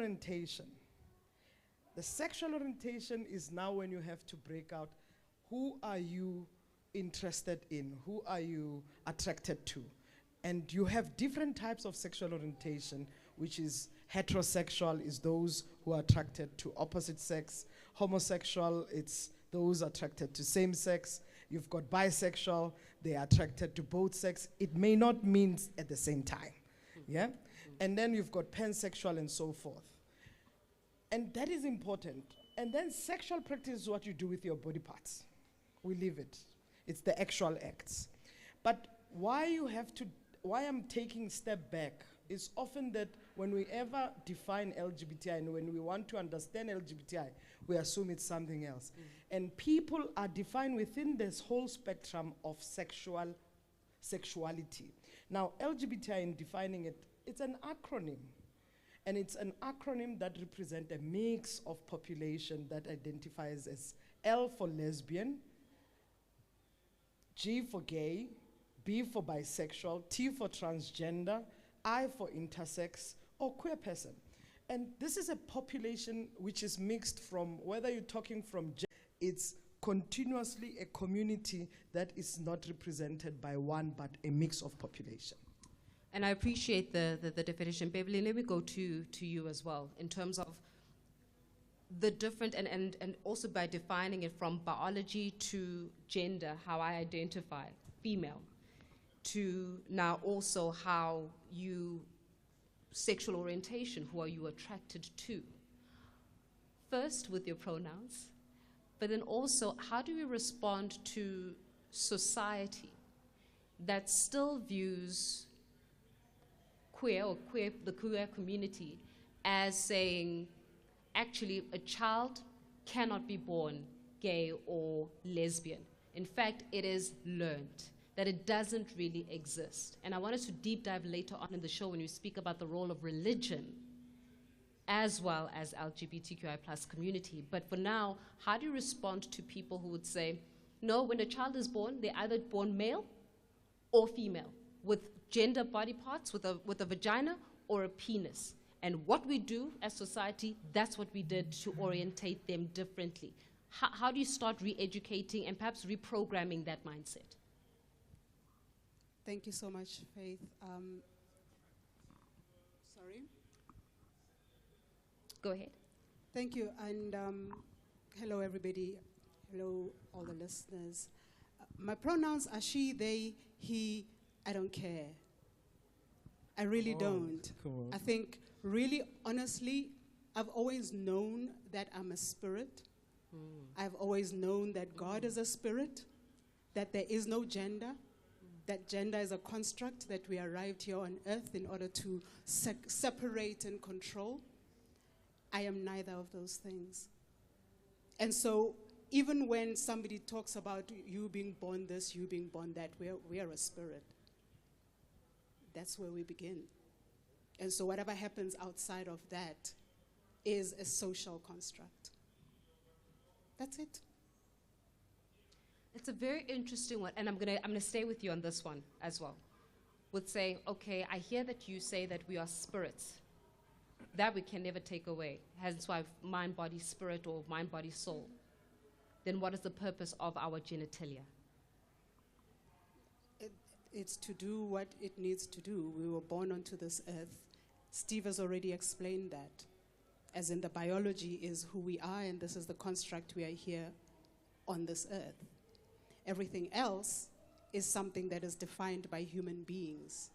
orientation. The sexual orientation is now when you have to break out who are you interested in, who are you attracted to. And you have different types of sexual orientation, which is heterosexual is those who are attracted to opposite sex. Homosexual, it's those attracted to same sex. You've got bisexual, they are attracted to both sex. It may not mean at the same time, yeah? And then you've got pansexual and so forth. And that is important. And then sexual practice is what you do with your body parts. We leave it. It's the actual acts. But why I'm taking a step back is often that when we ever define LGBTI and when we want to understand LGBTI, we assume it's something else. And people are defined within this whole spectrum of sexuality. Now, LGBTI, in defining it, it's an acronym. And it's an acronym that represents a mix of population that identifies as L for lesbian, G for gay, B for bisexual, T for transgender, I for intersex, or queer person. And this is a population which is mixed from, whether you're talking from, it's continuously a community that is not represented by one, but a mix of population. And I appreciate the definition. Beverly, let me go to you as well, in terms of the different, and also by defining it from biology to gender, how I identify female, to now also how you, sexual orientation, who are you attracted to? First with your pronouns, but then also how do you respond to society that still views the queer community as saying, actually, a child cannot be born gay or lesbian. In fact, it is learned, that it doesn't really exist. And I want us to deep dive later on in the show when we speak about the role of religion as well as LGBTQI plus community. But for now, how do you respond to people who would say, no, when a child is born, they're either born male or female, with gender body parts, with a vagina or a penis. And what we do as society, that's what we did to orientate them differently. How do you start re-educating and perhaps reprogramming that mindset? Thank you so much, Faith. Sorry? Go ahead. Thank you, and hello, everybody. Hello, all the listeners. My pronouns are she, they, he. I don't care. I really don't. I think, really, honestly, I've always known that I'm a spirit. I've always known that God is a spirit, that there is no gender, that gender is a construct that we arrived here on earth in order to separate and control. I am neither of those things. And so even when somebody talks about you being born this, you being born that, we are a spirit. That's where we begin. And so whatever happens outside of that is a social construct. That's it. It's a very interesting one, and I'm gonna stay with you on this one as well. Would say, okay, I hear that you say that we are spirits. That we can never take away. Hence why mind, body, spirit, or mind, body, soul. Then what is the purpose of our genitalia? It's to do what it needs to do. We were born onto this earth. Steve has already explained that. As in, the biology is who we are, and this is the construct we are here on this earth. Everything else is something that is defined by human beings.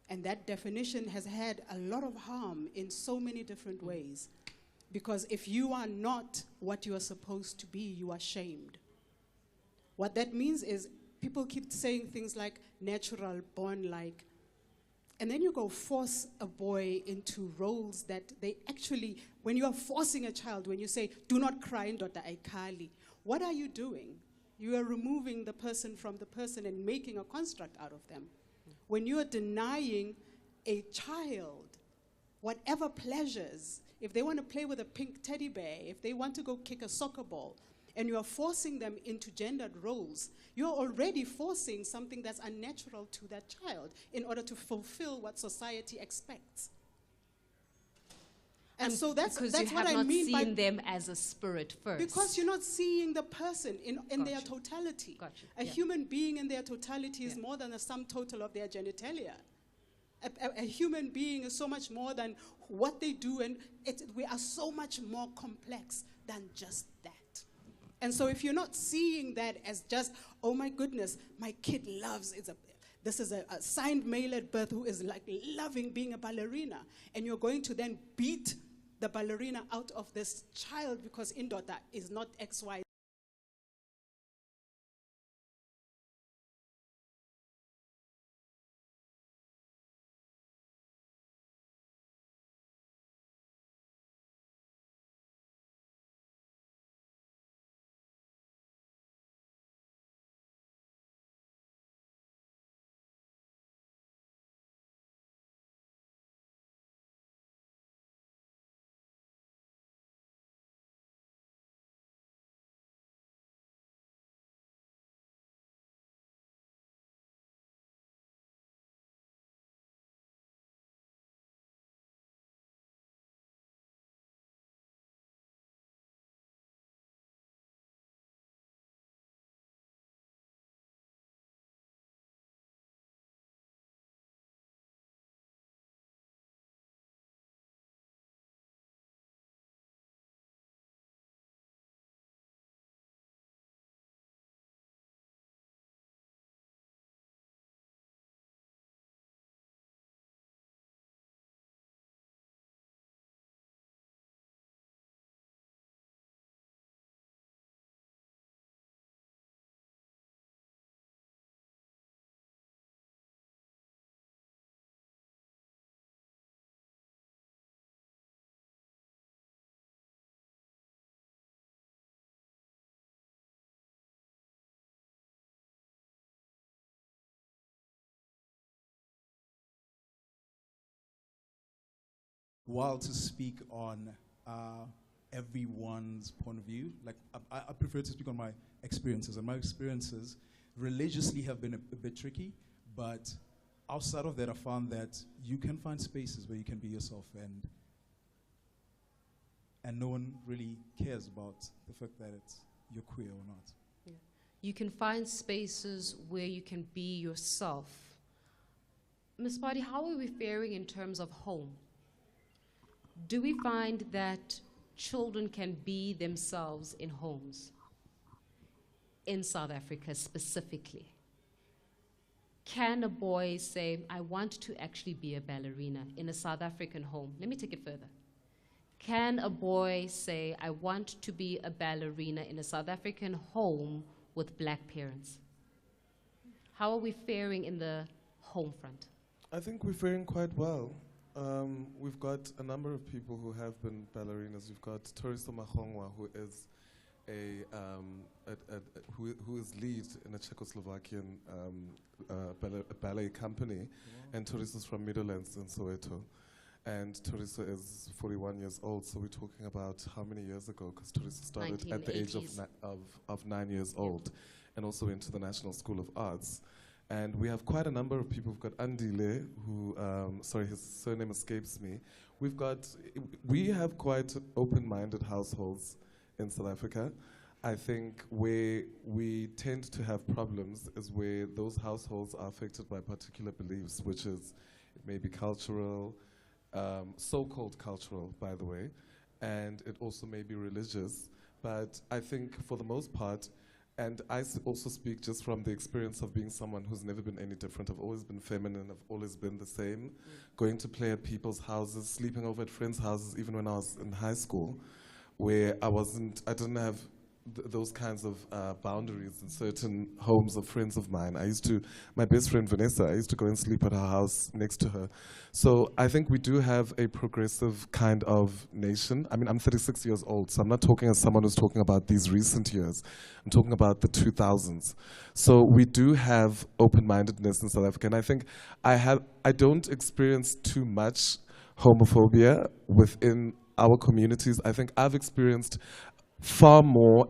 And that definition has had a lot of harm in so many different ways. Because if you are not what you are supposed to be, you are shamed. What that means is people keep saying things like natural, born like, and then you go force a boy into roles that they actually, when you are forcing a child, when you say, do not cry, Ndoda Aikali, what are you doing? You are removing the person from the person and making a construct out of them. When you are denying a child whatever pleasures, if they want to play with a pink teddy bear, if they want to go kick a soccer ball, and you are forcing them into gendered roles, you're already forcing something that's unnatural to that child in order to fulfill what society expects. And so that's because what you have I not mean by seen them as a spirit first. because you're not seeing the person in their Gotcha. totality. Gotcha. A Yeah. human being in their totality is Yeah. more than a sum total of their genitalia. A human being is so much more than what they do, and we are so much more complex than just that. And so if you're not seeing that as just, oh my goodness, my kid loves, this is a signed male at birth who is like loving being a ballerina, and you're going to then beat the ballerina out of this child because indota is not XY. While to speak on everyone's point of view, like I prefer to speak on my experiences, and my experiences religiously have been a bit tricky, but outside of that, I found that you can find spaces where you can be yourself, and no one really cares about the fact that you're queer or not. Yeah. You can find spaces where you can be yourself. Ms. Padi, how are we faring in terms of home? Do we find that children can be themselves in homes, in South Africa specifically? Can a boy say, I want to actually be a ballerina in a South African home? Let me take it further. Can a boy say, I want to be a ballerina in a South African home with black parents? How are we faring in the home front? I think we're faring quite well. We've got a number of people who have been ballerinas. We've got Toriso Mahongwa, who is who is lead in a Czechoslovakian ballet company, and Toriso's from Midlands in Soweto. And Toriso is 41 years old, so we're talking about how many years ago? Because Toriso started at the age of 9 years old, and also into the National School of Arts. And we have quite a number of people. We've got Andile, who, sorry, his surname escapes me. We have quite open-minded households in South Africa. I think where we tend to have problems is where those households are affected by particular beliefs, which is, it may be cultural, so-called cultural, by the way, and it also may be religious. But I think for the most part, and I also speak just from the experience of being someone who's never been any different. I've always been feminine, I've always been the same, going to play at people's houses, sleeping over at friends' houses, even when I was in high school, where I didn't have those kinds of boundaries in certain homes of friends of mine. My best friend Vanessa, I used to go and sleep at her house next to her. So I think we do have a progressive kind of nation. I mean, I'm 36 years old, so I'm not talking as someone who's talking about these recent years. I'm talking about the 2000s. So we do have open-mindedness in South Africa, and I think I don't experience too much homophobia within our communities. I think I've experienced far more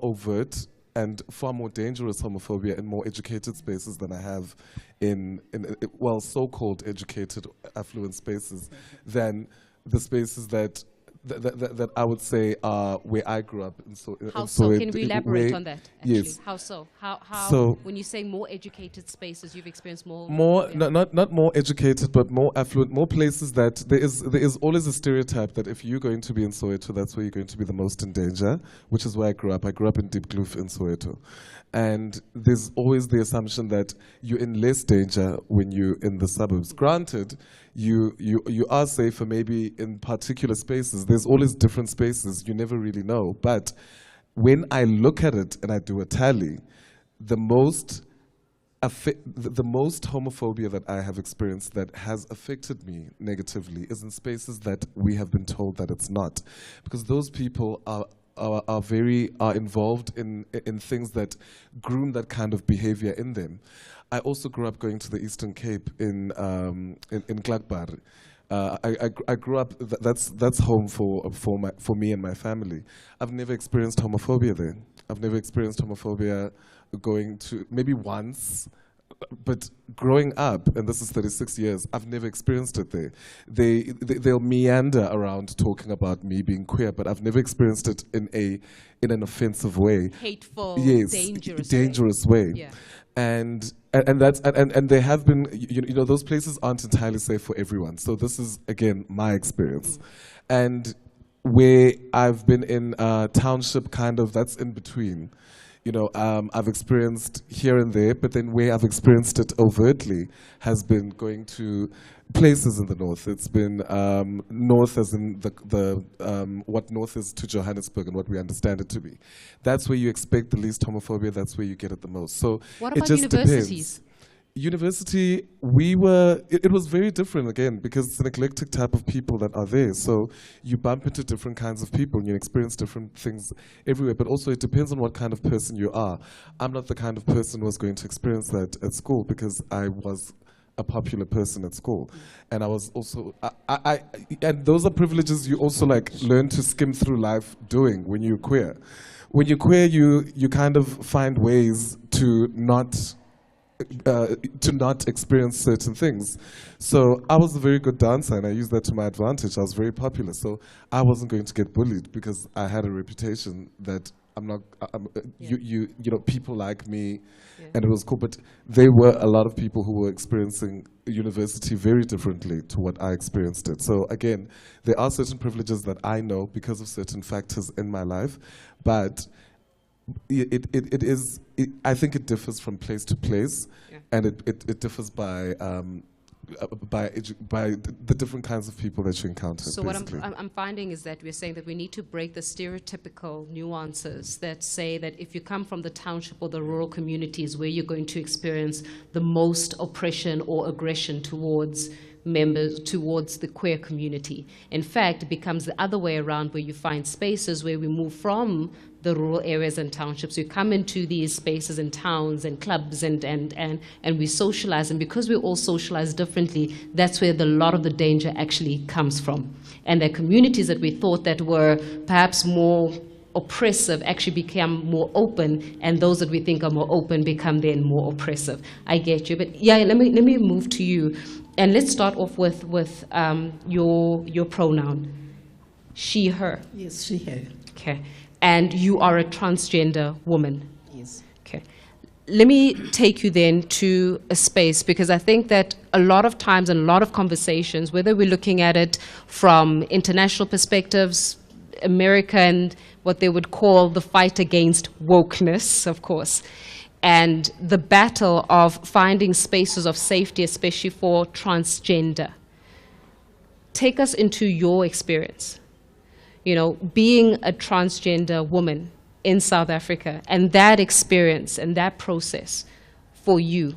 overt and far more dangerous homophobia in more educated spaces than I have in so-called educated, affluent spaces than the spaces that I would say are where I grew up. And so, How so? Can we elaborate on that? Actually? Yes. How so? How So when you say more educated spaces, you've experienced more. Not more educated, but more affluent, more places that there is always a stereotype that if you're going to be in Soweto, that's where you're going to be the most in danger, which is where I grew up. I grew up in Deep Kloof in Soweto. And there's always the assumption that you're in less danger when you're in the suburbs. Granted, you are safer maybe in particular spaces. There's always different spaces. You never really know. But when I look at it and I do a tally, the most homophobia that I have experienced that has affected me negatively is in spaces that we have been told that it's not. Because those people are involved in things that groom that kind of behavior in them. I also grew up going to the Eastern Cape in Klakbar. I grew up. That's home for me and my family. I've never experienced homophobia there. I've never experienced homophobia going to maybe once. But growing up, and this is 36 years, I've never experienced it there. They'll meander around talking about me being queer, but I've never experienced it in an offensive way. Hateful, yes, dangerous way. Yeah. And there have been, you know, those places aren't entirely safe for everyone. So this is, again, my experience. And where I've been in township, kind of, that's in between. You know, I've experienced here and there, but then where I've experienced it overtly has been going to places in the north. It's been north as in what north is to Johannesburg and what we understand it to be. That's where you expect the least homophobia, that's where you get it the most. So what about it just universities? Depends. University, it was very different again because it's an eclectic type of people that are there. So you bump into different kinds of people and you experience different things everywhere. But also it depends on what kind of person you are. I'm not the kind of person who was going to experience that at school because I was a popular person at school. And I was also, and those are privileges you also like learn to skim through life doing when you're queer. When you're queer, you kind of find ways to not experience certain things. So I was a very good dancer and I used that to my advantage. I was very popular, so I wasn't going to get bullied because I had a reputation that you know, people like me, and it was cool. But there were a lot of people who were experiencing university very differently to what I experienced it. So again, there are certain privileges that I know because of certain factors in my life, but I think it differs from place to place, and it differs by the different kinds of people that you encounter. So basically. what I'm finding is that we're saying that we need to break the stereotypical nuances that say that if you come from the township or the rural communities where you're going to experience the most oppression or aggression towards members, towards the queer community. In fact, it becomes the other way around where you find spaces where we move from the rural areas and townships. We come into these spaces and towns and clubs and we socialize. And because we all socialize differently, that's where a lot of the danger actually comes from. And the communities that we thought that were perhaps more oppressive actually become more open, and those that we think are more open become then more oppressive. I get you. But yeah, let me move to you. And let's start off with your pronoun. She, her. Yes, she, her. Okay. And you are a transgender woman. Yes. Okay. Let me take you then to a space, because I think that a lot of times and a lot of conversations, whether we're looking at it from international perspectives, America and what they would call the fight against wokeness, of course, and the battle of finding spaces of safety, especially for transgender. Take us into your experience, you know, being a transgender woman in South Africa, and that experience and that process for you.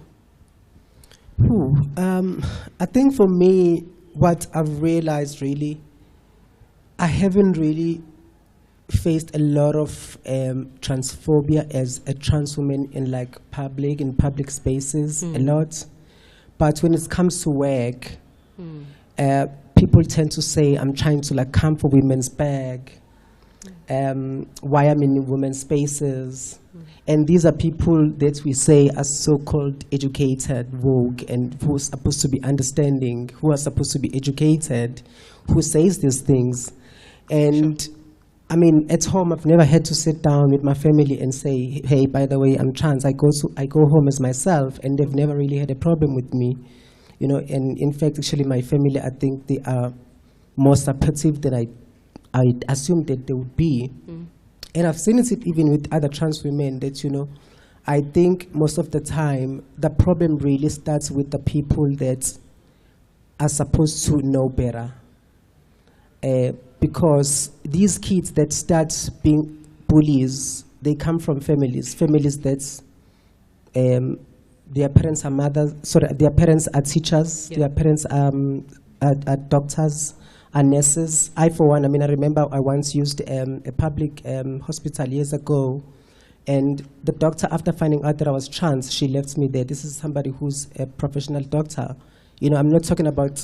I think for me, what I've realized really, I haven't really faced a lot of transphobia as a trans woman in like public spaces a lot. But when it comes to work, people tend to say I'm trying to like come for women's bag, why I'm in women's spaces. And these are people that we say are so-called educated, woke, and who are supposed to be understanding, who are supposed to be educated, who says these things. And I mean, at home, I've never had to sit down with my family and say, hey, by the way, I'm trans. I go home as myself, and they've never really had a problem with me. You know, and in fact, actually, my family, I think they are more supportive than I assumed that they would be. And I've seen it even with other trans women that, you know, I think most of the time, the problem really starts with the people that are supposed to know better. Because these kids that start being bullies, they come from families that their parents are mothers, sorry, their parents are teachers, their parents are doctors, are nurses. I, for one, I mean, I remember I once used a public hospital years ago, and the doctor, after finding out that I was trans, she left me there. This is somebody who's a professional doctor. You know, I'm not talking about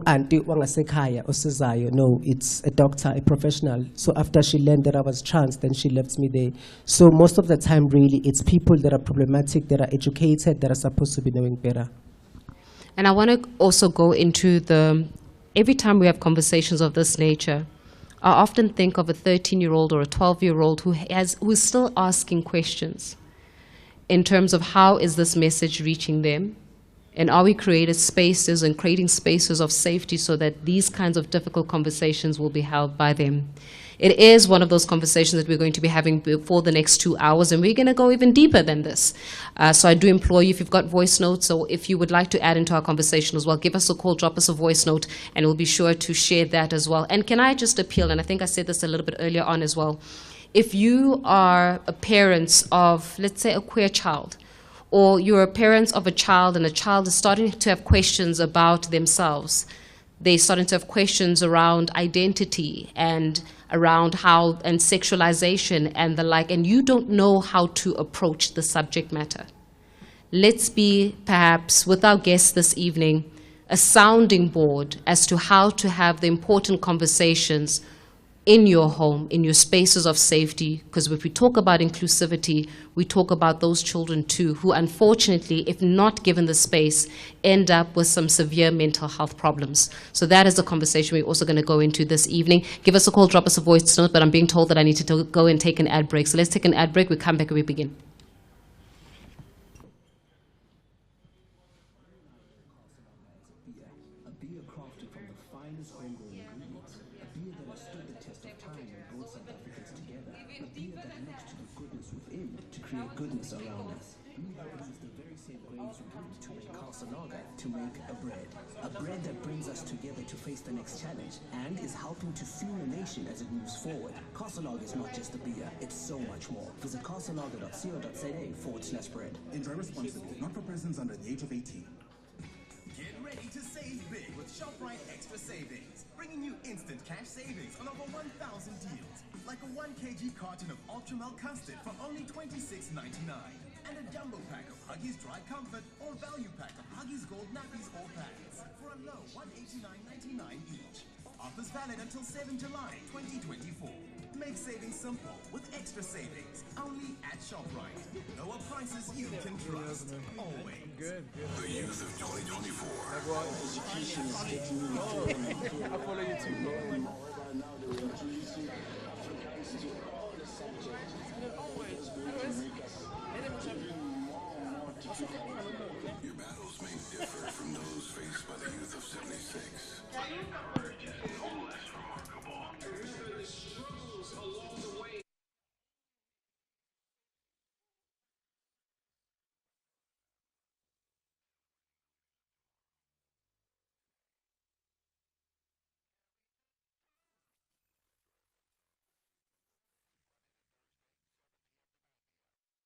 auntie wangasekhaya osizayo. No, it's a doctor, a professional. So after she learned that I was trans, then she left me there. So most of the time, really, it's people that are problematic, that are educated, that are supposed to be knowing better. And I want to also go into every time we have conversations of this nature, I often think of a 13-year-old or a 12-year-old who is still asking questions in terms of how is this message reaching them, and are we creating spaces of safety so that these kinds of difficult conversations will be held by them. It is one of those conversations that we're going to be having for the next 2 hours, and we're going to go even deeper than this. So I do implore you, if you've got voice notes, or if you would like to add into our conversation as well, give us a call, drop us a voice note, and we'll be sure to share that as well. And can I just appeal, and I think I said this a little bit earlier on as well, if you are a parent of, let's say, a queer child, or you're a parent of a child and a child is starting to have questions about themselves, they're starting to have questions around identity and around how, and sexualization and the like, and you don't know how to approach the subject matter. Let's be, perhaps, with our guests this evening, a sounding board as to how to have the important conversations in your home, in your spaces of safety, because if we talk about inclusivity, we talk about those children too, who unfortunately, if not given the space, end up with some severe mental health problems. So that is the conversation we're also going to go into this evening. Give us a call, drop us a voice note, but I'm being told that I need to go and take an ad break. So let's take an ad break, we come back and we begin. Goodness around us. Beer uses the very same grains we need to make cassava to make a bread that brings us together to face the next challenge and is helping to fuel a nation as it moves forward. Cassava is not just a beer, it's so much more. Visit cassava.co.za/bread. Enjoy responsibly, not for persons under the age of 18. Get ready to save big with ShopRite Extra Savings, bringing you instant cash savings on over 1,000 deals. Like a 1 kg carton of Ultra Milk Custard for only $26.99. And a jumbo pack of Huggies Dry Comfort or value pack of Huggies Gold Nappies or pads for a low $189.99 each. Offers valid until 7 July 2024. Make savings simple with extra savings. Only at ShopRite. Lower prices you can trust. Always. Good. The youth of 2024. I follow you too, bro. Your battles may differ from those faced by the youth of 76.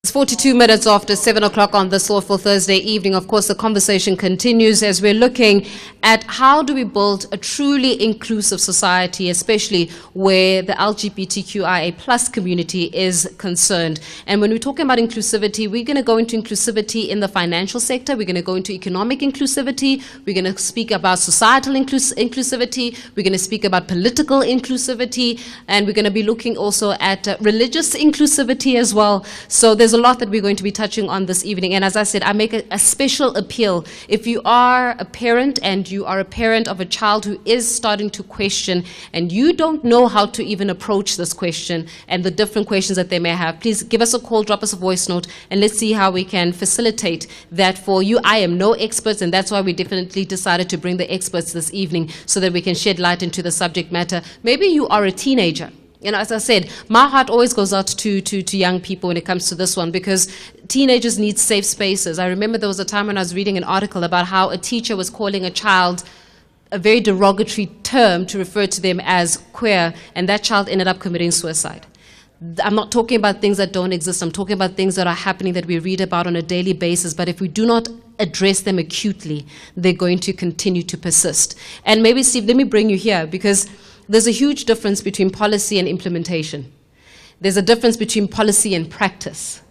It's 42 minutes after 7 o'clock on this awful Thursday evening. Of course, the conversation continues as we're looking at how do we build a truly inclusive society, especially where the LGBTQIA plus community is concerned. And when we're talking about inclusivity, we're going to go into inclusivity in the financial sector. We're going to go into economic inclusivity. We're going to speak about societal inclusivity. We're going to speak about political inclusivity. And we're going to be looking also at religious inclusivity as well. So there's a lot that we're going to be touching on this evening. And as I said, I make a special appeal. If you are a parent and you are a parent of a child who is starting to question and you don't know how to even approach this question and the different questions that they may have, please give us a call, drop us a voice note, and let's see how we can facilitate that for you. I am no expert, and that's why we definitely decided to bring the experts this evening so that we can shed light into the subject matter. Maybe you are a teenager. You know, as I said, my heart always goes out to young people when it comes to this one, because teenagers need safe spaces. I remember there was a time when I was reading an article about how a teacher was calling a child a very derogatory term to refer to them as queer, and that child ended up committing suicide. I'm not talking about things that don't exist. I'm talking about things that are happening that we read about on a daily basis, but if we do not address them acutely, they're going to continue to persist. And maybe, Steve, let me bring you here, because there's a huge difference between policy and implementation. There's a difference between policy and practice.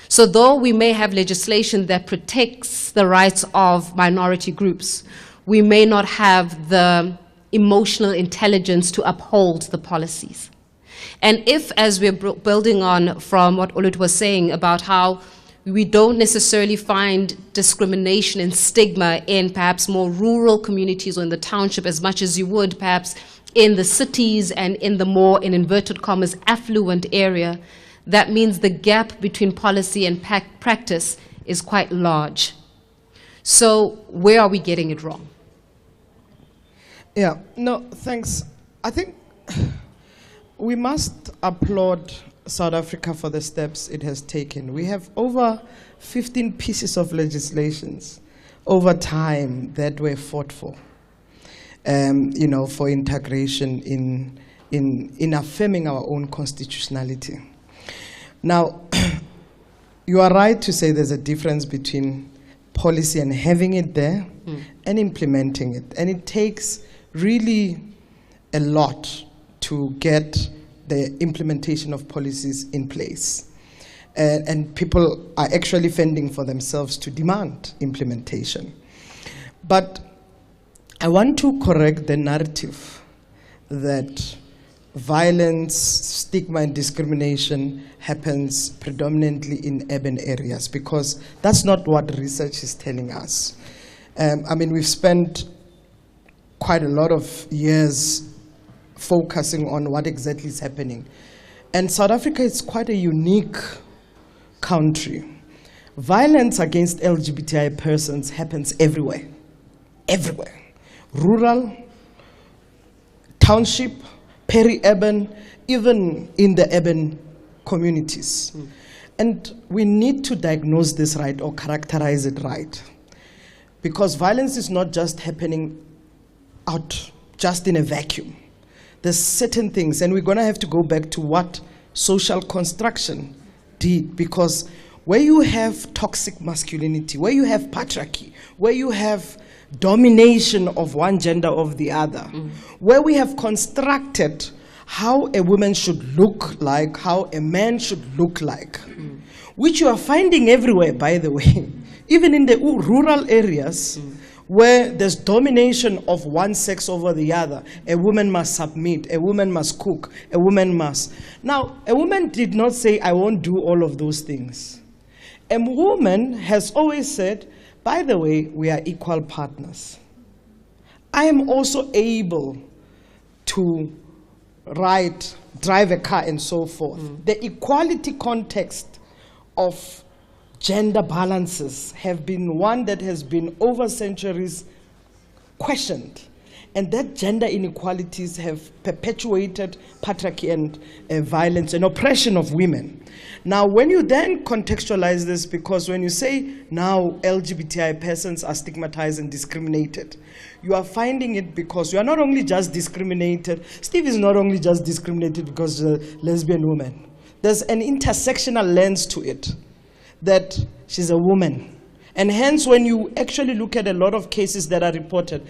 So though we may have legislation that protects the rights of minority groups, we may not have the emotional intelligence to uphold the policies. And if, as we're building on from what Olut was saying about how we don't necessarily find discrimination and stigma in perhaps more rural communities or in the township as much as you would perhaps in the cities and in the more, in inverted commas, affluent area, that means the gap between policy and practice is quite large. So where are we getting it wrong? Yeah, no, thanks. I think we must applaud South Africa for the steps it has taken. We have over 15 pieces of legislations over time that were fought for. You know, for integration in affirming our own constitutionality. Now, you are right to say there's a difference between policy and having it there and implementing it. And it takes really a lot to get the implementation of policies in place. And people are actually fending for themselves to demand implementation. But I want to correct the narrative that violence, stigma, and discrimination happens predominantly in urban areas, because that's not what research is telling us. I mean, we've spent quite a lot of years focusing on what exactly is happening. And South Africa is quite a unique country. Violence against LGBTI persons happens everywhere, everywhere. Rural, township, peri-urban, even in the urban communities. And we need to diagnose this right or characterize it right. Because violence is not just happening out just in a vacuum. There's certain things, and we're going to have to go back to what social construction did, because where you have toxic masculinity, where you have patriarchy, where you have domination of one gender over the other, where we have constructed how a woman should look like, how a man should look like, which you are finding everywhere, by the way, even in the rural areas where there's domination of one sex over the other. A woman must submit, a woman must cook, a woman must. Now, a woman did not say, I won't do all of those things. A woman has always said, by the way, we are equal partners. I am also able to drive a car and so forth. The equality context of gender balances have been one that has been over centuries questioned. And that gender inequalities have perpetuated patriarchy and violence and oppression of women. Now, when you then contextualize this, because when you say now LGBTI persons are stigmatized and discriminated, you are finding it because you are not only just discriminated. Steve is not only just discriminated because she's a lesbian woman. There's an intersectional lens to it, that she's a woman. And hence, when you actually look at a lot of cases that are reported,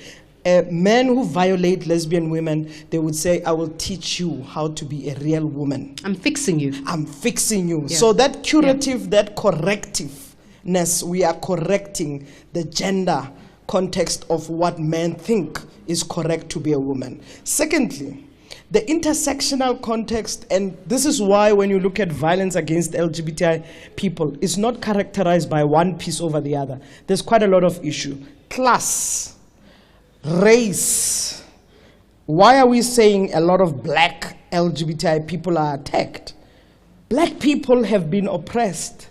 men who violate lesbian women, they would say, I will teach you how to be a real woman. I'm fixing you. I'm fixing you. Yeah. So that curative, that correctiveness, we are correcting the gender context of what men think is correct to be a woman. Secondly, the intersectional context, and this is why when you look at violence against LGBTI people, it's not characterized by one piece over the other. There's quite a lot of issue. Class, race. Why are we saying a lot of black LGBTI people are attacked? Black people have been oppressed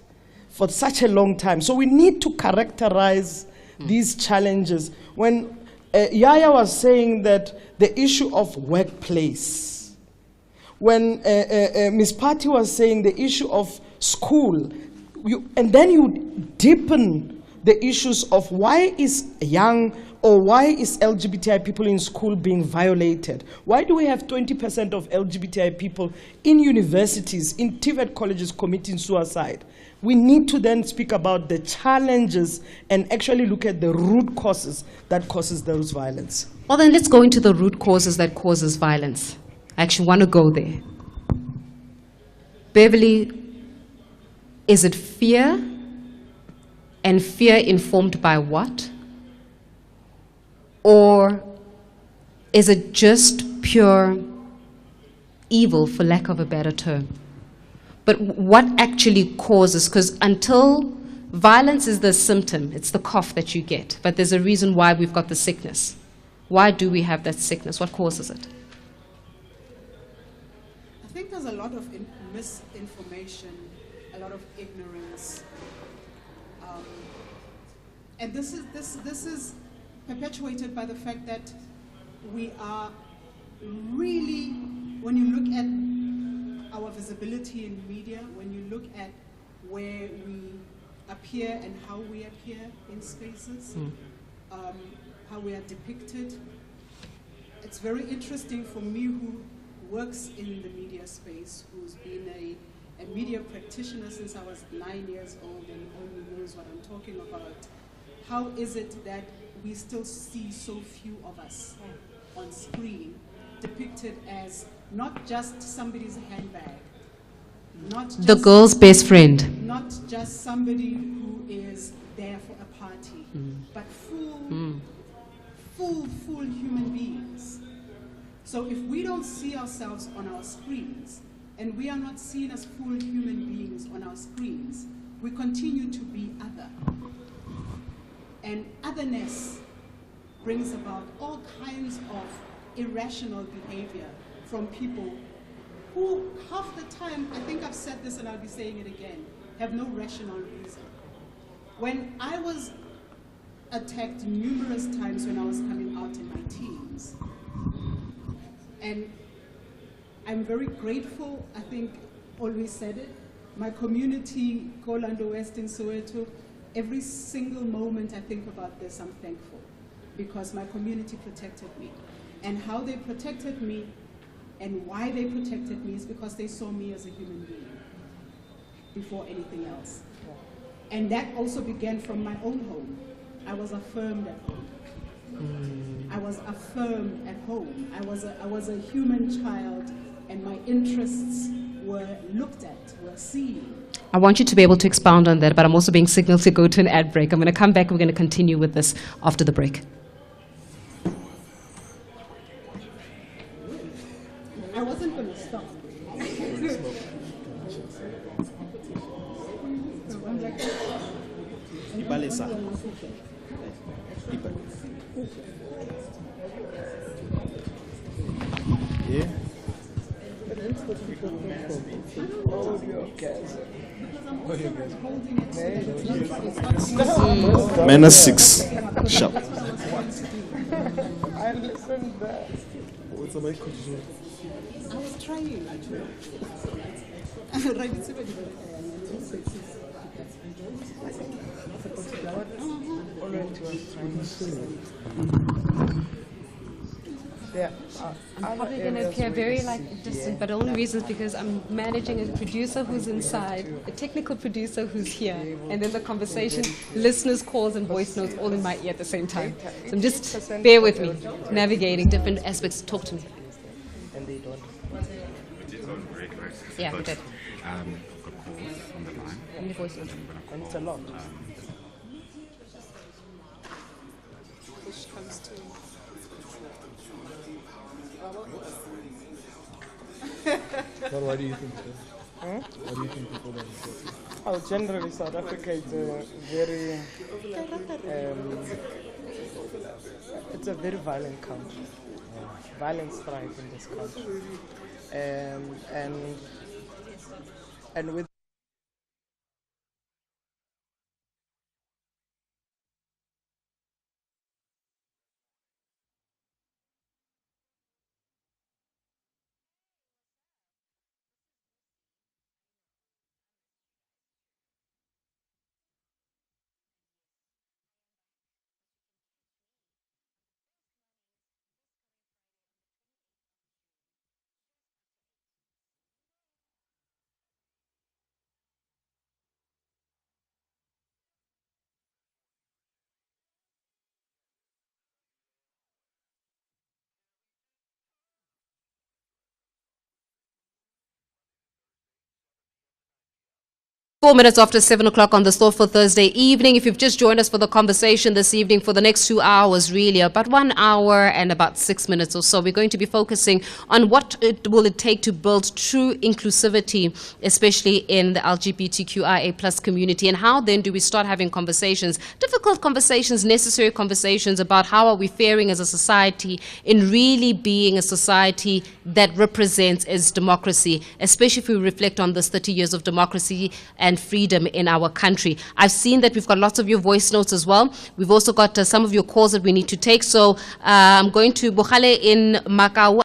for such a long time. So we need to characterize these challenges. When Yaya was saying that the issue of workplace, when Ms. Patti was saying the issue of school, and then you deepen the issues of why is young or why is LGBTI people in school being violated? Why do we have 20% of LGBTI people in universities, in TVET colleges committing suicide? We need to then speak about the challenges and actually look at the root causes that causes those violence. Well, then let's go into the root causes that causes violence. I actually want to go there. Beverly, is it fear? And fear informed by what? Or is it just pure evil, for lack of a better term? But what actually causes, because until violence is the symptom, it's the cough that you get, but there's a reason why we've got the sickness. Why do we have that sickness? What causes it? I think there's a lot of misinformation, a lot of ignorance. And this is perpetuated by the fact that we are really, when you look at our visibility in media, when you look at where we appear and how we appear in spaces, how we are depicted, it's very interesting for me, who works in the media space, who's been a media practitioner since I was 9 years old and only knows what I'm talking about. How is it that we still see so few of us on screen depicted as not just somebody's handbag, not just the girl's best friend, not just somebody who is there for a party, but full human beings. So if we don't see ourselves on our screens, and we are not seen as full human beings on our screens, we continue to be other. And otherness brings about all kinds of irrational behavior from people who half the time, I think I've said this and I'll be saying it again, have no rational reason. When I was attacked numerous times when I was coming out in my teens, and I'm very grateful, I think always said it, my community, Kolando West in Soweto, every single moment I think about this, I'm thankful, because my community protected me. And how they protected me and why they protected me is because they saw me as a human being before anything else. And that also began from my own home. I was affirmed at home. I was affirmed at home. I was a human child, and my interests were looked at, were seen. I want you to be able to expound on that, but I'm also being signaled to go to an ad break. I'm going to come back. We're going to continue with this after the break. I wasn't going to stop. Yeah. Minus 6. Sharp. I listened there. What's the mic? I was trying, actually. I'm probably going to appear very distant, but the only reason is because I'm managing a producer who's inside, a technical producer who's here, and then the conversation, listeners' calls and voice notes all in my ear at the same time. So just bear with me, navigating different aspects. Talk to me. And they don't. Yeah, we did. I've got calls on the line. And the voice note. And it's a lot. Which comes to But why do you think so? Why do you think people don't report it? Oh, generally South Africa is a very, it's a very violent country. Violence thrives in this country. And with 4 minutes after 7 o'clock on this thoughtful Thursday evening. If you've just joined us for the conversation this evening, for the next 2 hours, really, about 1 hour and about 6 minutes or so, we're going to be focusing on what will it take to build true inclusivity, especially in the LGBTQIA plus community, and how then do we start having conversations, difficult conversations, necessary conversations about how are we faring as a society in really being a society that represents as democracy, especially if we reflect on this 30 years of democracy and freedom in our country. I've seen that we've got lots of your voice notes as well. We've also got some of your calls that we need to take. So I'm going to Bogale in Macau.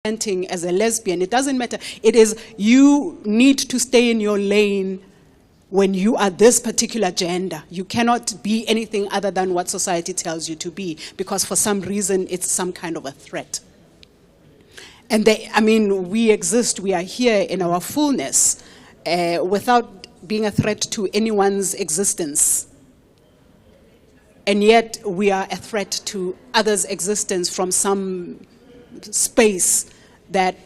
As a lesbian, it doesn't matter. It is you need to stay in your lane when you are this particular gender. You cannot be anything other than what society tells you to be, because for some reason it's some kind of a threat. And we exist, we are here in our fullness without being a threat to anyone's existence. And yet we are a threat to others' existence from some space that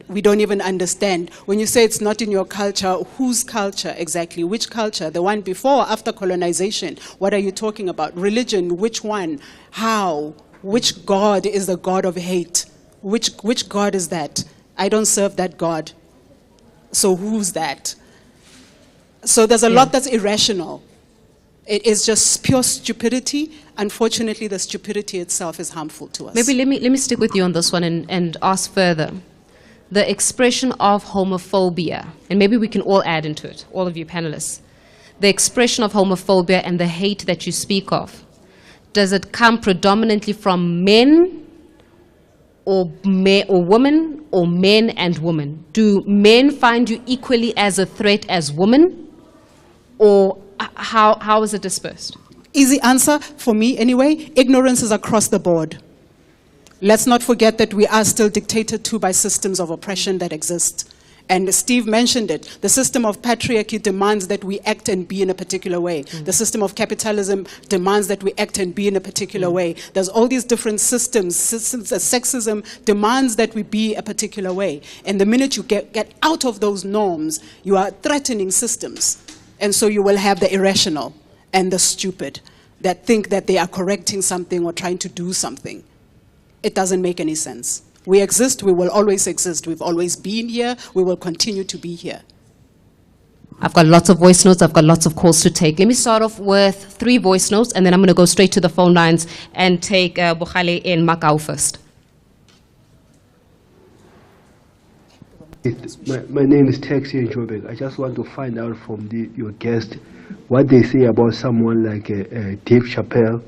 we don't even understand. When you say it's not in your culture, whose culture exactly? Which culture? The one before or after colonization? What are you talking about? Religion, which one? How? Which God is the God of hate? Which God is that? I don't serve that God. So who's that? So there's a lot that's irrational. It is just pure stupidity. Unfortunately, the stupidity itself is harmful to us. Maybe let me stick with you on this one and ask further. The expression of homophobia, and maybe we can all add into it, all of you panelists. The expression of homophobia and the hate that you speak of, does it come predominantly from men or women, or men and women? Do men find you equally as a threat as women? Or how is it dispersed? Easy answer for me anyway. Ignorance is across the board. Let's not forget that we are still dictated to by systems of oppression that exist. And Steve mentioned it. The system of patriarchy demands that we act and be in a particular way. The system of capitalism demands that we act and be in a particular way. There's all these different systems. Sexism demands that we be a particular way. And the minute you get out of those norms, you are threatening systems. And so you will have the irrational and the stupid that think that they are correcting something or trying to do something. It doesn't make any sense. We exist, we will always exist. We've always been here, we will continue to be here. I've got lots of voice notes, I've got lots of calls to take. Let me start off with 3 voice notes, and then I'm going to go straight to the phone lines and take Bogale in Macau first. My name is Taxi in Joburg. I just want to find out from your guest what they say about someone like Dave Chappelle,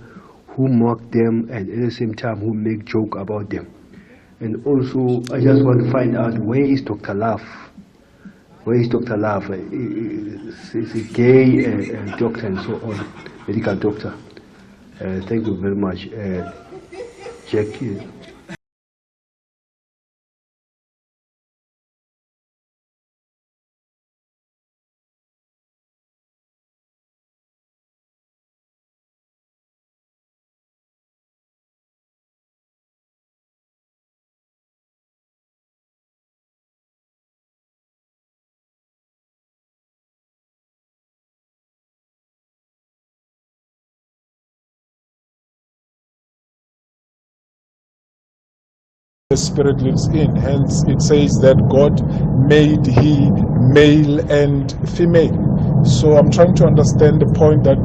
who mock them and at the same time who make joke about them. And also, I just want to find out, where is Dr. Love? Where is Dr. Love? He's a gay doctor and so on, medical doctor. Thank you very much. Jackie. The spirit lives in. Hence it says that God made he male and female. So I'm trying to understand the point that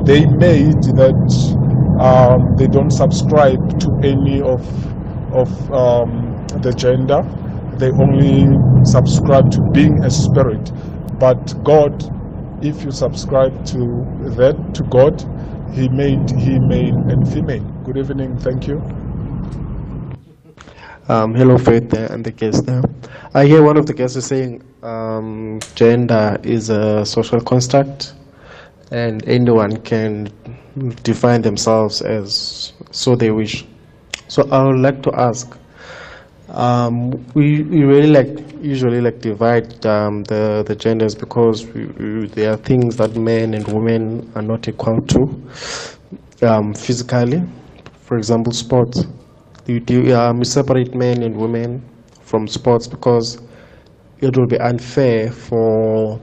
they made, that they don't subscribe to any of the gender. They only subscribe to being a spirit. But God, if you subscribe to that, to God, he made he male and female. Good evening, thank you. Hello, Faith and the guest there. I hear one of the guests is saying gender is a social construct and anyone can define themselves as so they wish. So I would like to ask, we really usually divide the genders because there are things that men and women are not equal to physically. For example, sports. We separate men and women from sports because it will be unfair for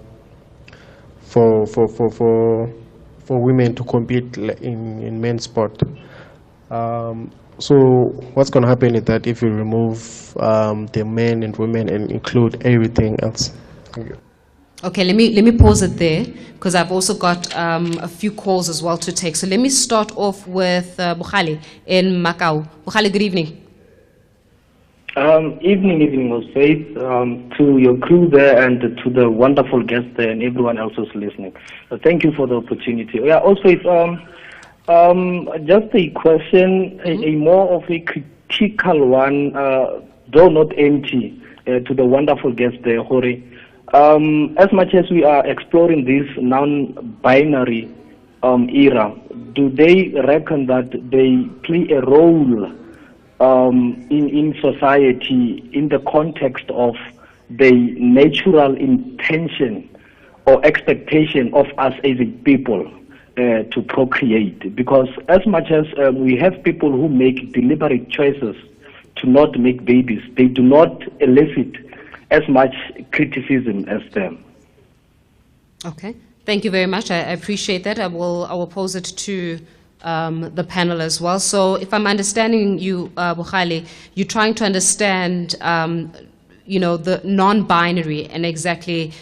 women to compete in men's sport. So what's going to happen is that if you remove the men and women and include everything else. Thank you. Okay, let me pause it there because I've also got a few calls as well to take. So let me start off with Bogale in Macau. Bogale, good evening. Evening, was Faith, to your crew there and to the wonderful guests there and everyone else who's listening. Thank you for the opportunity. Yeah, also, just a question, a more of a critical one, though not empty, to the wonderful guest there, Hori. As much as we are exploring this non-binary era, do they reckon that they play a role in society in the context of the natural intention or expectation of us as a people to procreate? Because as much as we have people who make deliberate choices to not make babies, they do not elicit as much criticism as them. Okay, thank you very much. I appreciate that. I will pose it to the panel as well. So if I'm understanding you, Bogale, you're trying to understand, the non-binary and exactly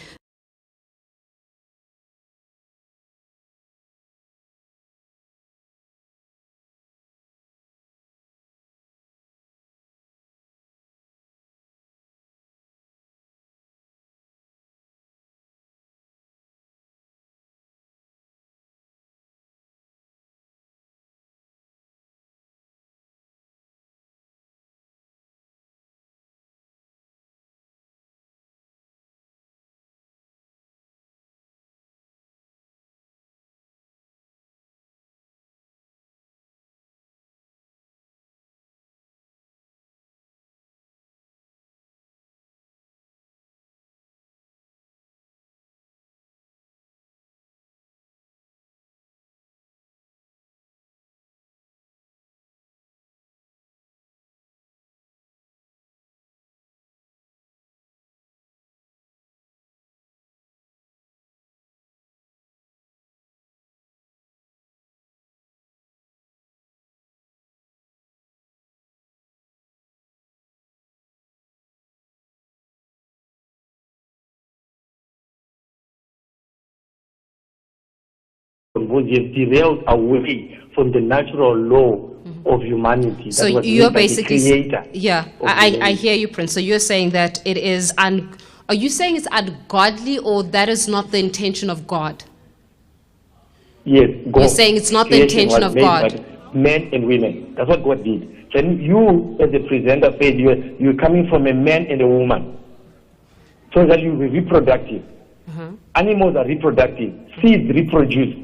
because you have derailed away from the natural law of humanity. So that was you're made by the basically, creator. yeah, I hear you, Prince. So you're saying that it is, are you saying it's ungodly, or that is not the intention of God? Yes, God. You're saying it's not the Creation intention was of made God. by men and women. That's what God did. Then you, as a presenter, said you're coming from a man and a woman, so that you will be reproductive. Animals are reproductive. Seeds reproduce.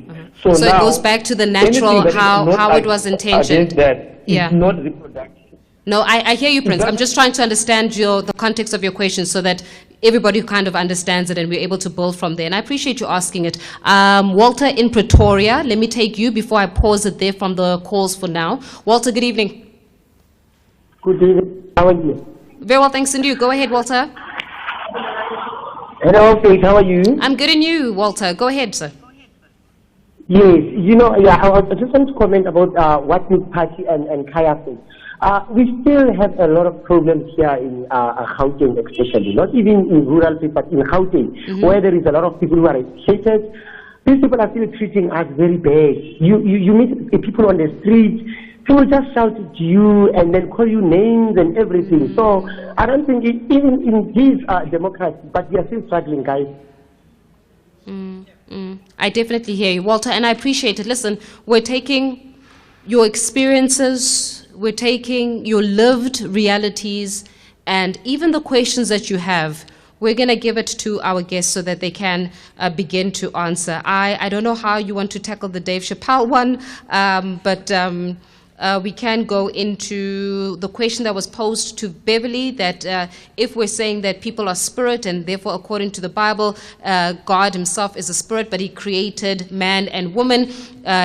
So So now, it goes back to the natural, anything that is how not it was intentioned. against that Yeah. is not reproductive. No, I hear you, Prince. I'm just trying to understand the context of your question so that everybody kind of understands it and we're able to build from there. And I appreciate you asking it. Walter in Pretoria, let me take you before I pause it there from the calls for now. Walter, good evening. Good evening. How are you? Very well, thanks. And you? Go ahead, Walter. Hello, Faith. How are you? I'm good, and you, Walter? Go ahead, sir. Yes. You know, yeah, I just want to comment about what Ms. Patty and Kaya said. We still have a lot of problems here in Gauteng, especially, not even in rural places, but in Gauteng, where there is a lot of people who are educated. These people are still treating us very bad. You meet people on the street, people just shout at you and then call you names and everything. So I don't think even in this democracy, but we are still struggling, guys. I definitely hear you, Walter, and I appreciate it. Listen, we're taking your experiences, we're taking your lived realities, and even the questions that you have. We're going to give it to our guests so that they can begin to answer. I don't know how you want to tackle the Dave Chappelle one, but we can go into the question that was posed to Beverly, that if we're saying that people are spirit and therefore according to the Bible, God himself is a spirit, but he created man and woman,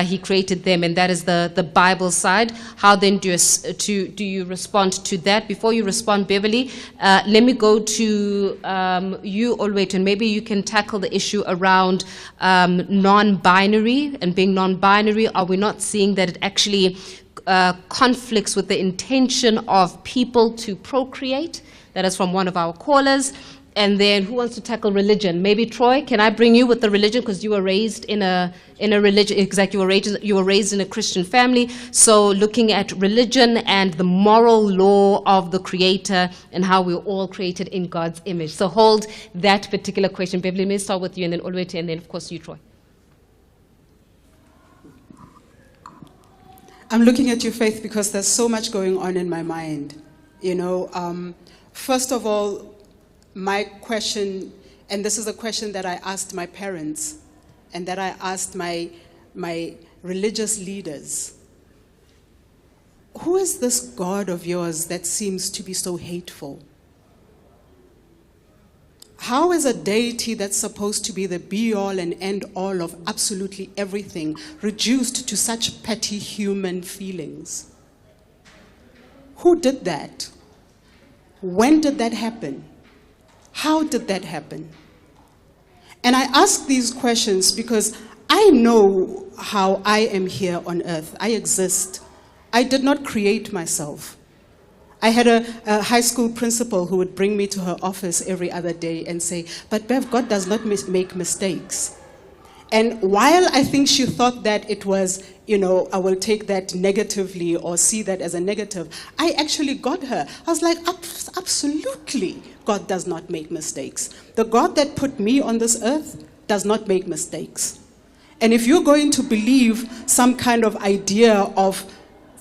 he created them, and that is the Bible side. How then do you respond to that? Before you respond, Beverly, let me go to you, Olwet, and maybe you can tackle the issue around non-binary and being non-binary. Are we not seeing that it actually conflicts with the intention of people to procreate? That is from one of our callers. And then who wants to tackle religion? Maybe Troy, can I bring you with the religion, because you were raised in a religion, exactly, you were raised in a Christian family. So looking at religion and the moral law of the Creator and how we're all created in God's image. So hold that particular question. Beverly, may I start with you, and then Olwete, and then of course you, Troy. I'm looking at you, Faith, because there's so much going on in my mind. You know, first of all, my question, and this is a question that I asked my parents and that I asked my religious leaders. Who is this God of yours that seems to be so hateful? How is a deity that's supposed to be the be-all and end-all of absolutely everything reduced to such petty human feelings? Who did that? When did that happen? How did that happen? And I ask these questions because I know how I am here on earth. I exist. I did not create myself. I had a high school principal who would bring me to her office every other day and say, but Bev, God does not make mistakes. And while I think she thought that it was, you know, I will take that negatively or see that as a negative, I actually got her. I was like, absolutely, God does not make mistakes. The God that put me on this earth does not make mistakes. And if you're going to believe some kind of idea of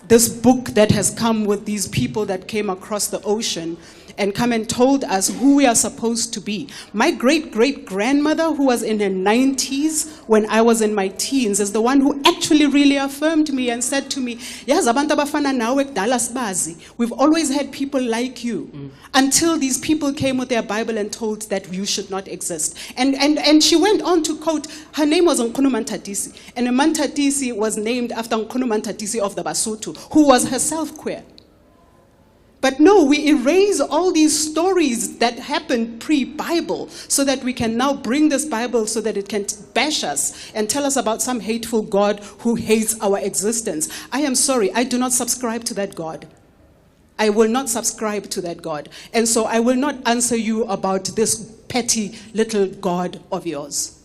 this book that has come with these people that came across the ocean and come and told us who we are supposed to be. My great-great-grandmother, who was in her 90s when I was in my teens, is the one who actually really affirmed me and said to me, "Yazi abantu abafana nawe kudala sibazi. We've always had people like you." Until these people came with their Bible and told that you should not exist. And she went on to quote, her name was Nkunu Mantatisi, and Mantatisi was named after Nkunu Mantatisi of the Basotho, who was herself queer. But no, we erase all these stories that happened pre-Bible so that we can now bring this Bible so that it can bash us and tell us about some hateful God who hates our existence. I am sorry, I do not subscribe to that God. I will not subscribe to that God. And so I will not answer you about this petty little God of yours.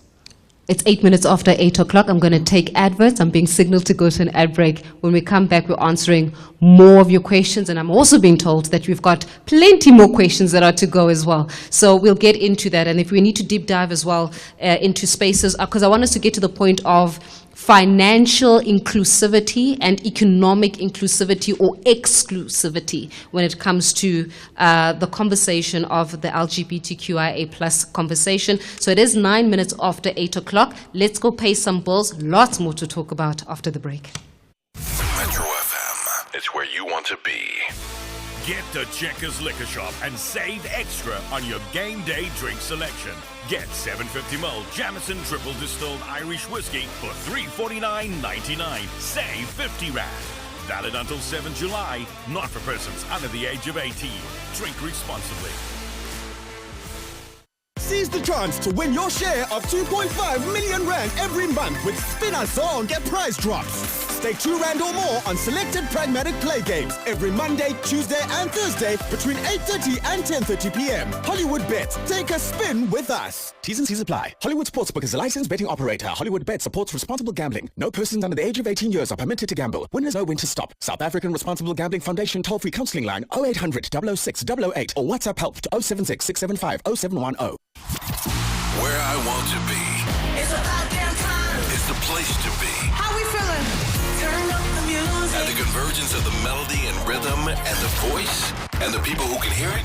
It's 8 minutes after 8 o'clock. I'm going to take adverts. I'm being signaled to go to an ad break. When we come back, we're answering more of your questions. And I'm also being told that we've got plenty more questions that are to go as well. So we'll get into that. And if we need to deep dive as well into spaces, because I want us to get to the point of financial inclusivity and economic inclusivity or exclusivity when it comes to the conversation of the LGBTQIA plus conversation. So it is 9 minutes after 8 o'clock. Let's go pay some bills. Lots more to talk about after the break. Metro FM, it's where you want to be. Get to Checkers Liquor Shop and save extra on your game day drink selection. Get 750ml Jameson Triple Distilled Irish Whiskey for $349.99. Save 50 Rand. Valid until 7 July. Not for persons under the age of 18. Drink responsibly. Seize the chance to win your share of 2.5 million Rand every month with Spinner Song Get prize drops. Stake 2 Rand or more on selected pragmatic play games every Monday, Tuesday and Thursday between 8:30 and 10:30 p.m. Hollywood Bet. Take a spin with us. T's and C's apply. Hollywood Sportsbook is a licensed betting operator. Hollywood Bet supports responsible gambling. No persons under the age of 18 years are permitted to gamble. Winners know when to stop. South African Responsible Gambling Foundation toll-free counseling line 0800 006 008 or WhatsApp help to 076 675 0710. Where I want to be. It's about damn time. It's the place to be. How we feeling? Turn up the music. At the convergence of the melody and rhythm and the voice and the people who can hear it,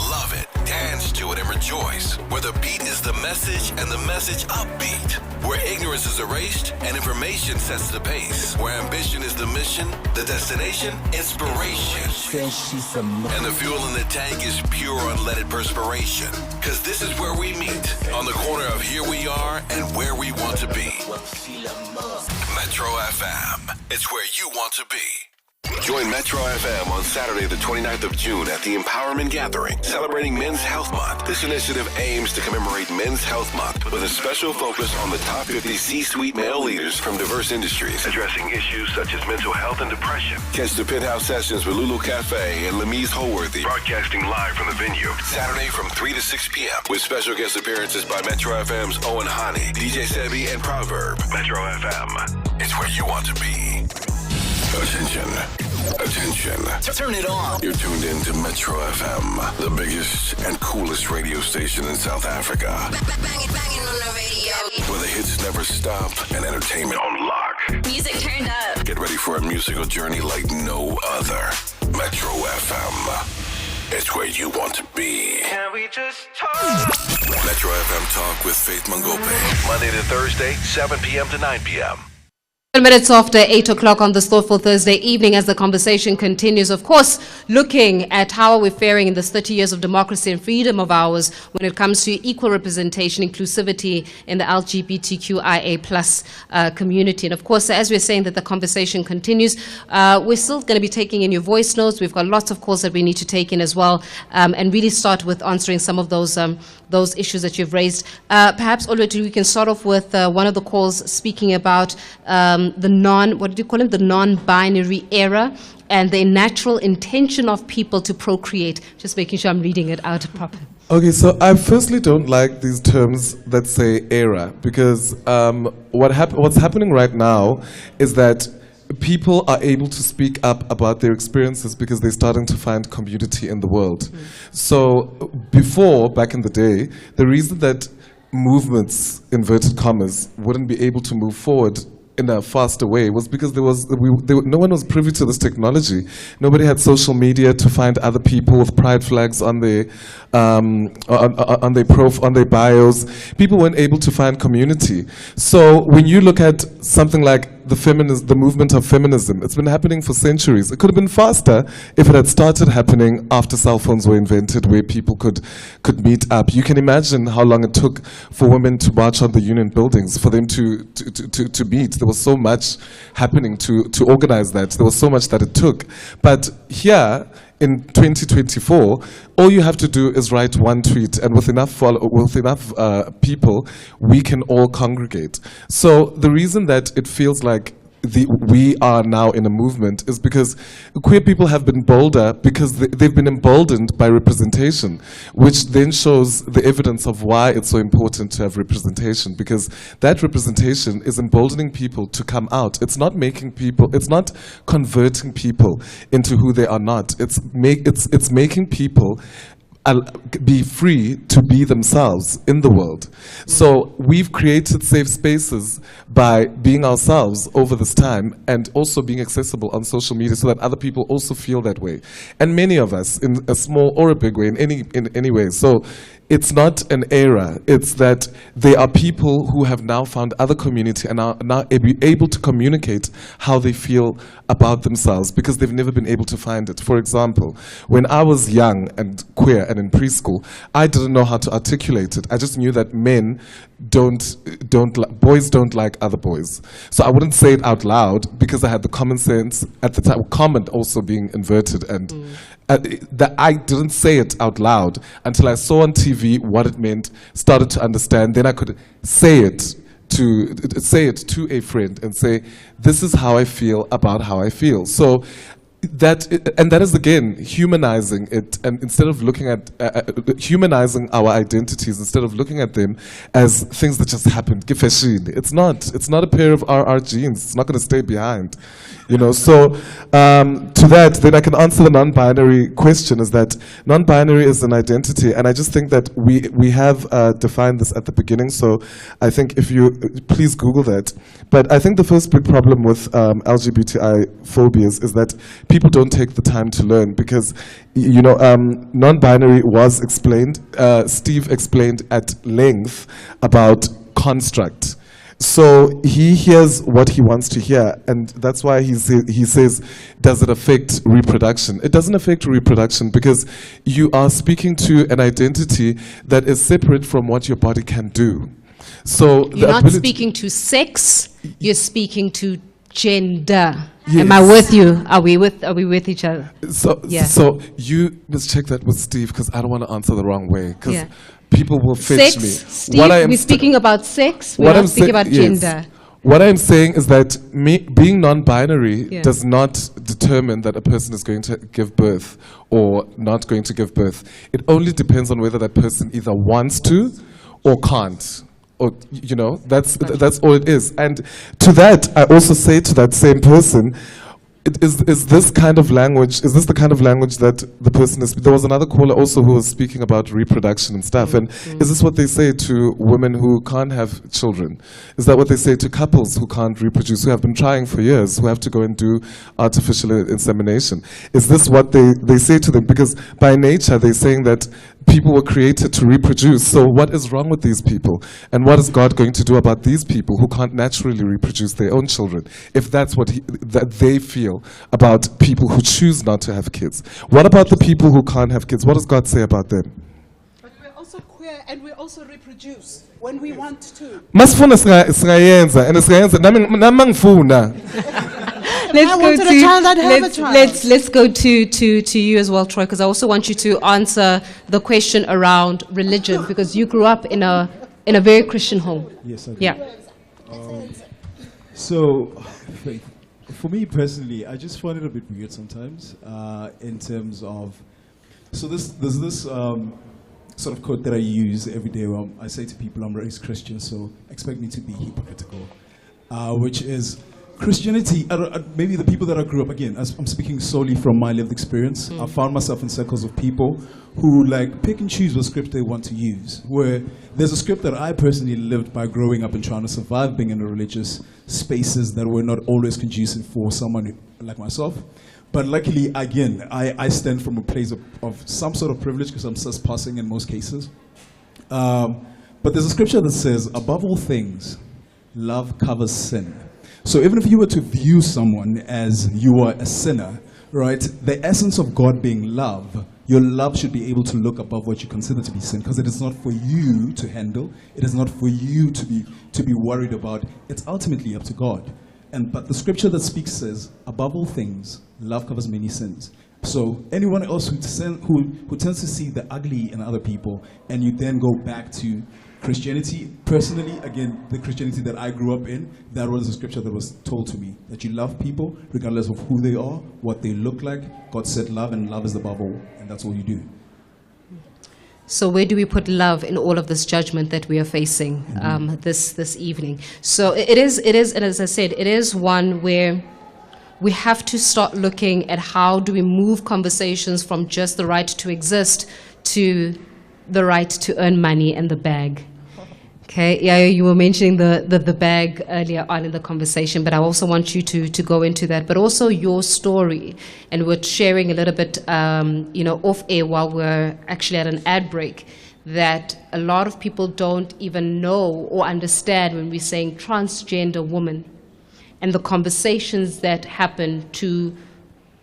love it, dance to it and rejoice. Where the beat is the message and the message upbeat. Where ignorance is erased and information sets the pace. Where ambition is the mission, the destination, inspiration. And the fuel in the tank is pure unleaded perspiration. Cause this is where we meet. On the corner of here we are and where we want to be. Metro FM. It's where you want to be. Join Metro FM on Saturday the 29th of June at the Empowerment Gathering, celebrating Men's Health Month. This initiative aims to commemorate Men's Health Month with a special focus on the top 50 C-suite male leaders from diverse industries, addressing issues such as mental health and depression. Catch the Penthouse Sessions with Lulu Cafe and Lemise Holworthy, broadcasting live from the venue, Saturday from 3 to 6 p.m. with special guest appearances by Metro FM's Owen Hani, DJ Sebi, and Proverb. Metro FM, it's where you want to be. Attention. Attention. Turn it on. You're tuned in to Metro FM, the biggest and coolest radio station in South Africa. Banging on the radio. Where the hits never stop and entertainment on lock. Music turned up. Get ready for a musical journey like no other. Metro FM. It's where you want to be. Can we just talk? Metro FM Talk with Faith Mangope. Monday to Thursday, 7 p.m. to 9 p.m. 10 minutes after 8 o'clock on this thoughtful Thursday evening as the conversation continues, of course, looking at how we're faring in this 30 years of democracy and freedom of ours when it comes to equal representation, inclusivity in the LGBTQIA plus community. And of course, as we're saying that the conversation continues, we're still going to be taking in your voice notes. We've got lots of calls that we need to take in as well, and really start with answering some of those issues that you've raised. Perhaps, Olwethu, we can start off with one of the calls speaking about the non-binary era and the natural intention of people to procreate. Just making sure I'm reading it out properly. Okay, so I firstly don't like these terms that say era, because what's happening right now is that people are able to speak up about their experiences because they're starting to find community in the world. So before, back in the day, the reason that movements, inverted commas, wouldn't be able to move forward in a faster way was because no one was privy to this technology. Nobody had social media to find other people with pride flags on their on their bios. People weren't able to find community. So when you look at something like the movement of feminism, it's been happening for centuries. It could have been faster if it had started happening after cell phones were invented, where people could meet up. You can imagine how long it took for women to march on the union buildings, for them to meet. There was so much happening to organize that. There was so much that it took. But here, in 2024, all you have to do is write one tweet, and with enough people, we can all congregate. So the reason that it feels like we are now in a movement is because queer people have been bolder because they've been emboldened by representation, which then shows the evidence of why it's so important to have representation, because that representation is emboldening people to come out. It's not making people, it's not converting people into who they are not. It's making people be free to be themselves in the world. So we've created safe spaces by being ourselves over this time, and also being accessible on social media so that other people also feel that way. And many of us, in a small or a big way, in any way. So it's not an era, it's that they are people who have now found other community and are now able to communicate how they feel about themselves, because they've never been able to find it. For example, when I was young and queer and in preschool, I didn't know how to articulate it. I just knew that boys don't like other boys. So I wouldn't say it out loud because I had the common sense at the time, comment also being inverted, and that I didn't say it out loud until I saw on TV what it meant, started to understand, then I could say it to a friend and say, this is how I feel about how I feel. So that is again humanizing it, and instead of looking at humanizing our identities, instead of looking at them as things that just happened. It's not a pair of RR jeans. It's not going to stay behind, you know. So to that, then I can answer the non-binary question. Is that non-binary is an identity, and I just think that we have defined this at the beginning. So I think if you please Google that. But I think the first big problem with LGBTI phobias is that people don't take the time to learn, because, you know, non-binary was explained. Steve explained at length about construct. So he hears what he wants to hear, and that's why he says, does it affect reproduction? It doesn't affect reproduction, because you are speaking to an identity that is separate from what your body can do. So you're not speaking to sex, you're speaking to gender. Yes. Am I with you? Are we with each other? So, yeah. So you must check that with Steve, because I don't want to answer the wrong way, because people will fetch sex, me. Steve, we're speaking about sex, we're not speaking about gender. What I'm saying is that being non-binary does not determine that a person is going to give birth or not going to give birth. It only depends on whether that person either wants to or can't. Or, you know, that's all it is. And to that, I also say to that same person, is this kind of language, is this the kind of language that the person is? There was another caller also who was speaking about reproduction and stuff, and is this what they say to women who can't have children? Is that what they say to couples who can't reproduce, who have been trying for years, who have to go and do artificial insemination? Is this what they say to them? Because by nature, they're saying that people were created to reproduce. So what is wrong with these people? And what is God going to do about these people who can't naturally reproduce their own children, if that's what that they feel about people who choose not to have kids? What about the people who can't have kids? What does God say about them? But we're also queer, and we also reproduce when we want to. Let's go to you as well, Troy, because I also want you to answer the question around religion, because you grew up in a very Christian home. Yes, I do. Yeah. So, for me personally, I just find it a bit weird sometimes, in terms of, so there's this sort of quote that I use every day where I say to people, I'm raised Christian, so expect me to be hypocritical, which is, Christianity, maybe the people that I grew up, again, I'm speaking solely from my lived experience. I found myself in circles of people who like pick and choose what script they want to use, where there's a script that I personally lived by growing up and trying to survive being in religious spaces that were not always conducive for someone like myself. But luckily, again, I stand from a place of some sort of privilege, because I'm cis passing in most cases. But there's a scripture that says, above all things, love covers sin. So even if you were to view someone as you are a sinner, right, the essence of God being love, your love should be able to look above what you consider to be sin, because it is not for you to handle, it is not for you to be worried about, it's ultimately up to God. But the scripture that speaks says, above all things, love covers many sins. So anyone else who tends to see the ugly in other people, and you then go back to Christianity, personally, again, the Christianity that I grew up in, that was the scripture that was told to me, that you love people regardless of who they are, what they look like. God said love, and love is above all, and that's all you do. So where do we put love in all of this judgment that we are facing this evening? So it is, and as I said, it is one where we have to start looking at how do we move conversations from just the right to exist to the right to earn money and the bag. Okay, yeah, you were mentioning the bag earlier on in the conversation, but I also want you to go into that, but also your story. And we're sharing a little bit, off air while we're actually at an ad break, that a lot of people don't even know or understand when we're saying transgender woman and the conversations that happen to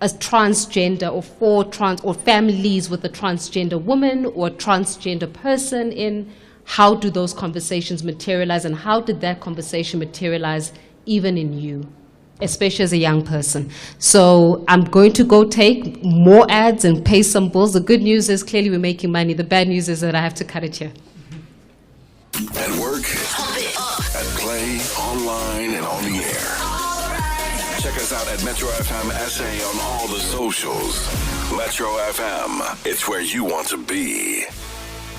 a transgender or families with a transgender woman or transgender person in. How do those conversations materialize, and how did that conversation materialize even in you, especially as a young person? So I'm going to go take more ads and pay some bills. The good news is clearly we're making money. The bad news is that I have to cut it here. At work, at play, online, and on the air. Check us out at Metro FM SA on all the socials. Metro FM, it's where you want to be.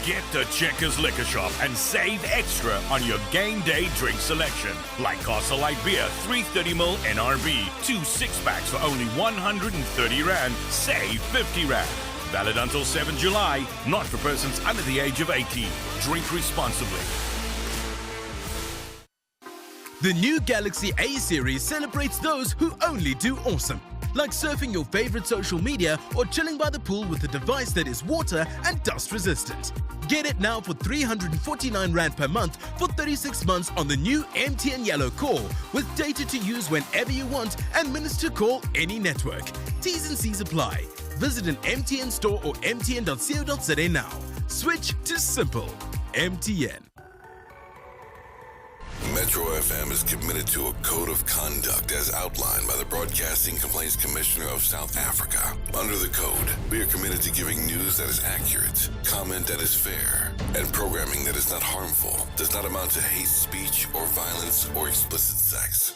Get to Checkers Liquor Shop and save extra on your game day drink selection. Like Castle Light Beer, 330ml NRB. 2 6-packs for only 130 Rand. Save 50 Rand. Valid until 7 July. Not for persons under the age of 18. Drink responsibly. The new Galaxy A series celebrates those who only do awesome. Like surfing your favorite social media or chilling by the pool with a device that is water and dust resistant. Get it now for 349 Rand per month for 36 months on the new MTN Yellow Core, with data to use whenever you want and minutes to call any network. T's and C's apply. Visit an MTN store or mtn.co.za now. Switch to simple. MTN. Metro FM is committed to a code of conduct as outlined by the Broadcasting Complaints Commissioner of South Africa. Under the code, we are committed to giving news that is accurate, comment that is fair, and programming that is not harmful, does not amount to hate speech or violence or explicit sex.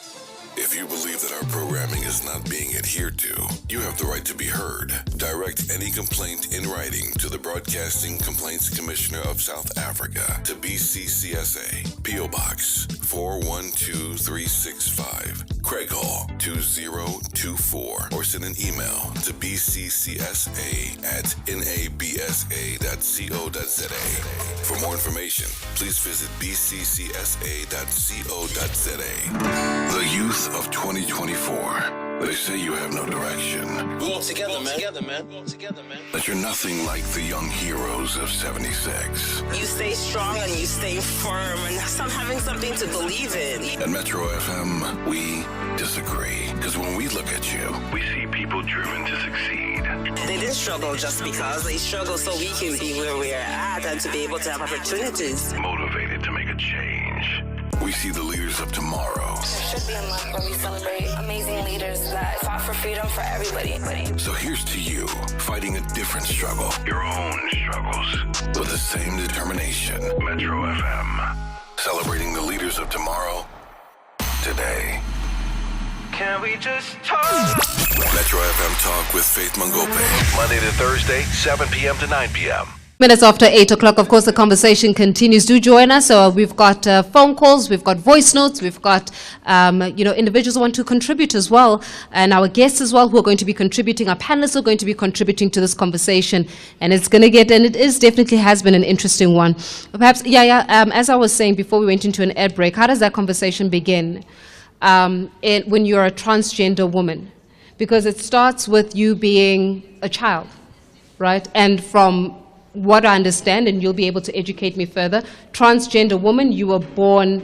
If you believe that our programming is not being adhered to, you have the right to be heard. Direct any complaint in writing to the Broadcasting Complaints Commissioner of South Africa to BCCSA, P.O. Box 412365, Craig Hall 2024, or send an email to bccsa@nabsa.co.za. For more information, please visit bccsa.co.za. The youth of 2024. They say you have no direction. We're all together, man. That you're nothing like the young heroes of 76. You stay strong and you stay firm and stop having something to believe in. At Metro FM, we disagree. Because when we look at you, we see people driven to succeed. They didn't struggle just because. They struggle so we can be where we're at and to be able to have opportunities. Motivated to make a change. We see the leaders of tomorrow. There should be a month where we celebrate amazing leaders that fought for freedom for everybody. So here's to you, fighting a different struggle. Your own struggles. With the same determination. Metro FM. Celebrating the leaders of tomorrow. Today. Can we just talk? Metro FM Talk with Faith Mangope. Monday to Thursday, 7 p.m. to 9 p.m. Minutes after 8 o'clock, of course, the conversation continues. Do join us. So we've got phone calls, we've got voice notes, we've got, individuals who want to contribute as well, and our guests as well who are going to be contributing. Our panelists are going to be contributing to this conversation, and it's going to get, and it is definitely has been an interesting one. Perhaps, as I was saying before we went into an ad break, how does that conversation begin when you're a transgender woman? Because it starts with you being a child, right? And from what I understand, and you'll be able to educate me further, transgender woman, you were born,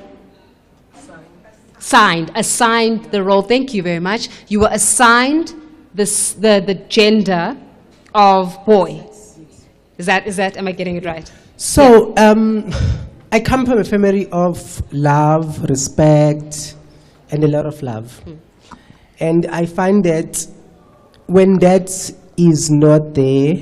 assigned the role, thank you very much. You were assigned the gender of boy. Is that, am I getting it right? So, I come from a family of love, respect, and a lot of love. And I find that when that is not there,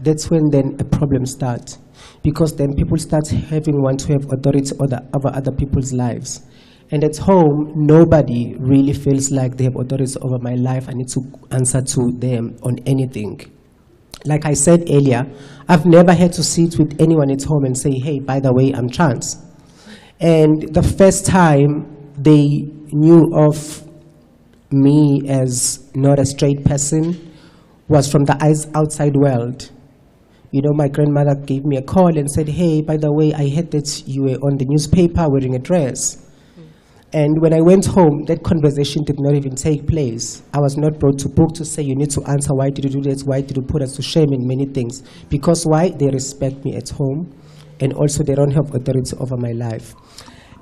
that's when then a problem starts. because then people start want to have authority over other people's lives. And at home, nobody really feels like they have authority over my life. I need to answer to them on anything. Like I said earlier, I've never had to sit with anyone at home and say, hey, by the way, I'm trans. And the first time they knew of me as not a straight person was from the outside world. You know, my grandmother gave me a call and said, hey, by the way, I heard that you were on the newspaper wearing a dress. And when I went home, that conversation did not even take place. I was not brought to book to say, you need to answer, why did you do this? Why did you put us to shame in many things? Because why? They respect me at home, and also they don't have authority over my life.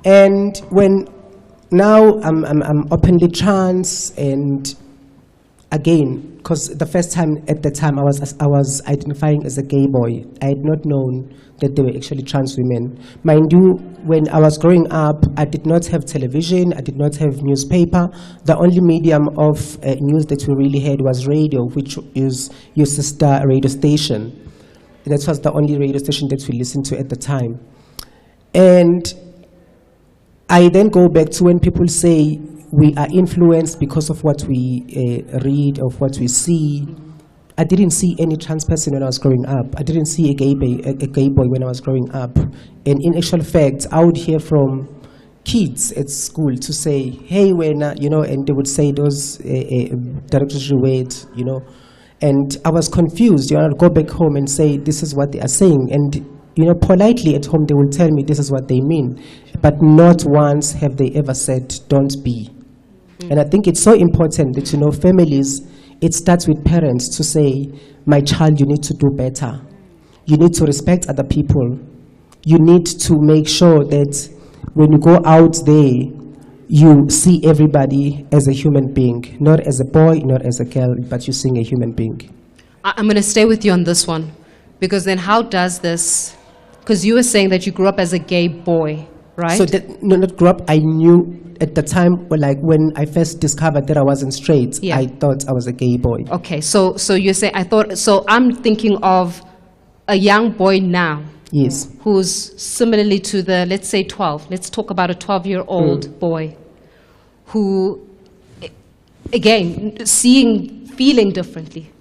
And when now I'm openly trans, and again, because the first time at the time I was identifying as a gay boy. I had not known that they were actually trans women. Mind you, when I was growing up, I did not have television, I did not have newspaper. The only medium of news that we really had was radio, which is your sister radio station. That was the only radio station that we listened to at the time. And I then go back to when people say we are influenced because of what we read, of what we see. I didn't see any trans person when I was growing up. I didn't see a gay boy when I was growing up. And in actual fact, I would hear from kids at school to say, hey, you know, and they would say those derogatory words, you know. And I was confused. You know, I'd go back home and say, this is what they are saying. And, you know, politely at home, they will tell me this is what they mean. But not once have they ever said, don't be. And I think it's so important that, you know, families, it starts with parents to say, my child, you need to do better. You need to respect other people. You need to make sure that when you go out there, you see everybody as a human being, not as a boy, not as a girl, but you're seeing a human being. I'm going to stay with you on this one, because then how does this, because you were saying that you grew up as a gay boy, right? So no, not grew up, I knew at the time, like when I first discovered that I wasn't straight, yeah. I thought I was a gay boy. Okay, so you're saying, so I'm thinking of a young boy now. Yes. Who's similarly to the, let's say 12, let's talk about a 12-year-old boy who, again, feeling differently,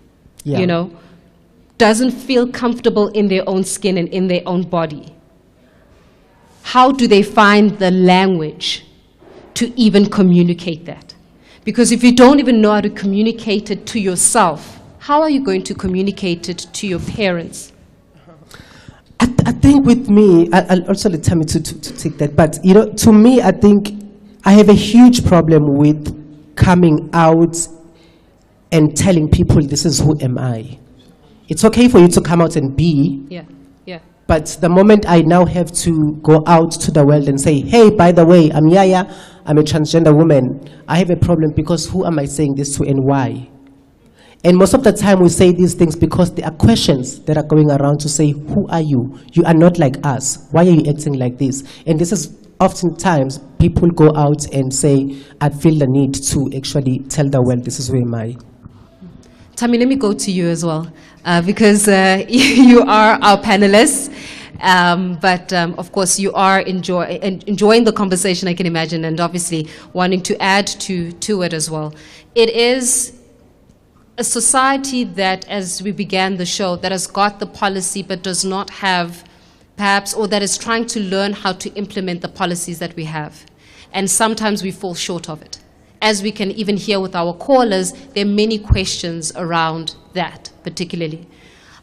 yeah. You know, doesn't feel comfortable in their own skin and in their own body. How do they find the language to even communicate that? Because if you don't even know how to communicate it to yourself, how are you going to communicate it to your parents? I think with me, I'll also let Tammy to take that, but you know, to me, I think I have a huge problem with coming out and telling people this is who am I. It's okay for you to come out and be, yeah. But the moment I now have to go out to the world and say, hey, by the way, I'm Yaya, I'm a transgender woman, I have a problem because who am I saying this to and why? And most of the time we say these things because there are questions that are going around to say, who are you? You are not like us. Why are you acting like this? And this is oftentimes people go out and say, I feel the need to actually tell the world this is who am I. Tammy, let me go to you as well, because you are our panelists. But of course, you are enjoying the conversation, I can imagine, and obviously wanting to add to it as well. It is a society that, as we began the show, that has got the policy but does not have, perhaps, or that is trying to learn how to implement the policies that we have. And sometimes we fall short of it. As we can even hear with our callers, there are many questions around that particularly.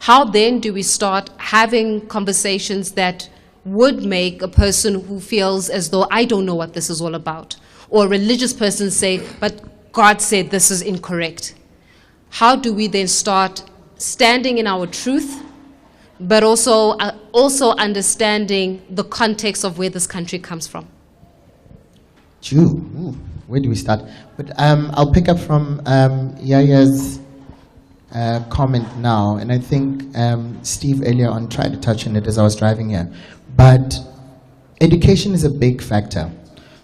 How then do we start having conversations that would make a person who feels as though I don't know what this is all about, or a religious person say, but God said this is incorrect? How do we then start standing in our truth, but also understanding the context of where this country comes from? Where do we start? But I'll pick up from Yaya's comment now, and I think Steve earlier on tried to touch on it as I was driving here. But education is a big factor.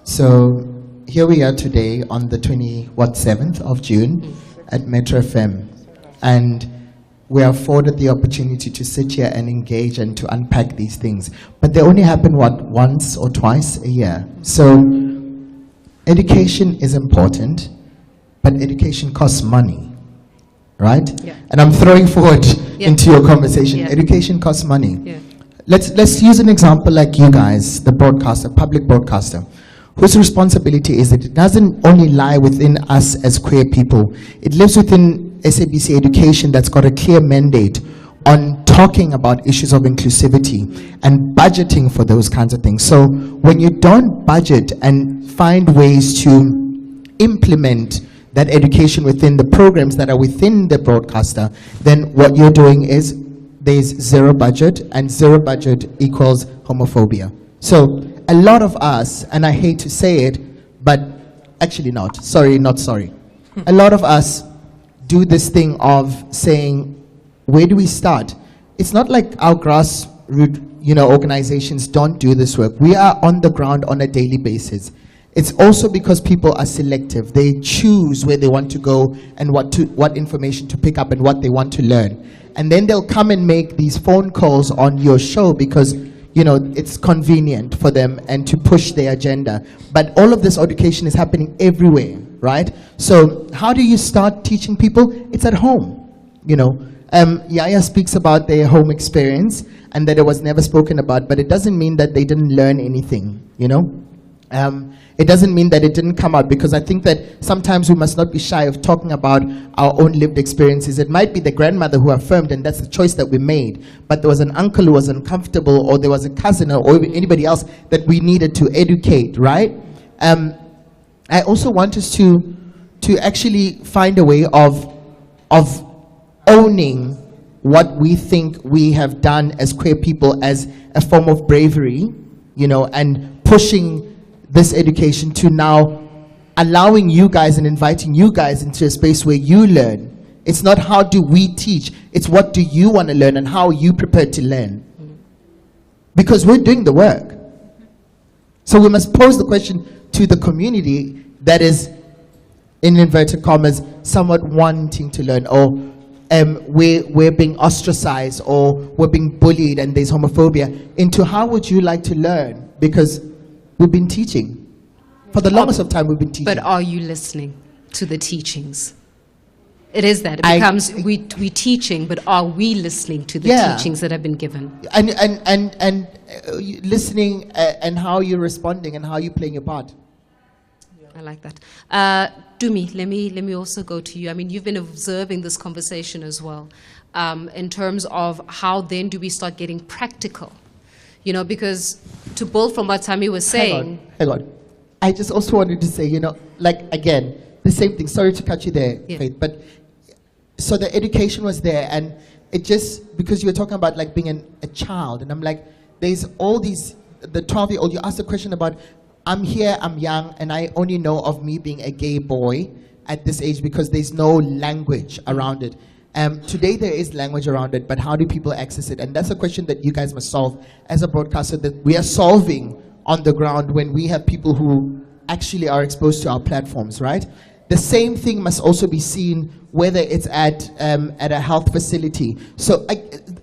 So here we are today on the 7th of June at Metro FM, and we are afforded the opportunity to sit here and engage and to unpack these things. But they only happen, once or twice a year. So education is important, but education costs money, right? Yeah. And I'm throwing forward into your conversation. Yeah. Education costs money. Yeah. Let's use an example like you guys, the broadcaster, public broadcaster, whose responsibility is it doesn't only lie within us as queer people. It lives within SABC Education that's got a clear mandate on talking about issues of inclusivity and budgeting for those kinds of things. So when you don't budget and find ways to implement that education within the programs that are within the broadcaster, then what you're doing is there's zero budget, and zero budget equals homophobia. So a lot of us, and I hate to say it, but actually not sorry. A lot of us do this thing of saying, where do we start? It's not like our grassroots, organizations don't do this work. We are on the ground on a daily basis. It's also because people are selective. They choose where they want to go and what information to pick up and what they want to learn. And then they'll come and make these phone calls on your show because it's convenient for them and to push their agenda. But all of this education is happening everywhere, right? So how do you start teaching people? It's at home, Yaya speaks about their home experience and that it was never spoken about, but it doesn't mean that they didn't learn anything, It doesn't mean that it didn't come out, because I think that sometimes we must not be shy of talking about our own lived experiences. It might be the grandmother who affirmed, and that's the choice that we made, but there was an uncle who was uncomfortable, or there was a cousin or anybody else that we needed to educate, right? I also want us to actually find a way of owning what we think we have done as queer people as a form of bravery, and pushing this education to now allowing you guys and inviting you guys into a space where you learn. It's not how do we teach, it's what do you want to learn and how are you prepared to learn. Because we're doing the work. So we must pose the question to the community that is, in inverted commas, somewhat wanting to learn, or we're being ostracized, or we're being bullied and there's homophobia, into how would you like to learn? Because we've been teaching. For the longest of time, we've been teaching. But are you listening to the teachings? It is that. It becomes, we're teaching, but are we listening to the teachings that have been given? And listening and how you're responding and how you're playing your part. I like that. Dumi, let me also go to you. I mean, you've been observing this conversation as well, in terms of how then do we start getting practical? Because to build from what Tammy was saying. Hang on. I just also wanted to say, again, the same thing. Sorry to cut you there, Faith. But so the education was there, and it just, because you were talking about like being a child, and I'm like, there's all these, the 12-year-old, you asked a question about, I'm here, I'm young, and I only know of me being a gay boy at this age because there's no language around it. Today there is language around it, but how do people access it? And that's a question that you guys must solve as a broadcaster, that we are solving on the ground when we have people who actually are exposed to our platforms, right? The same thing must also be seen whether it's at a health facility. So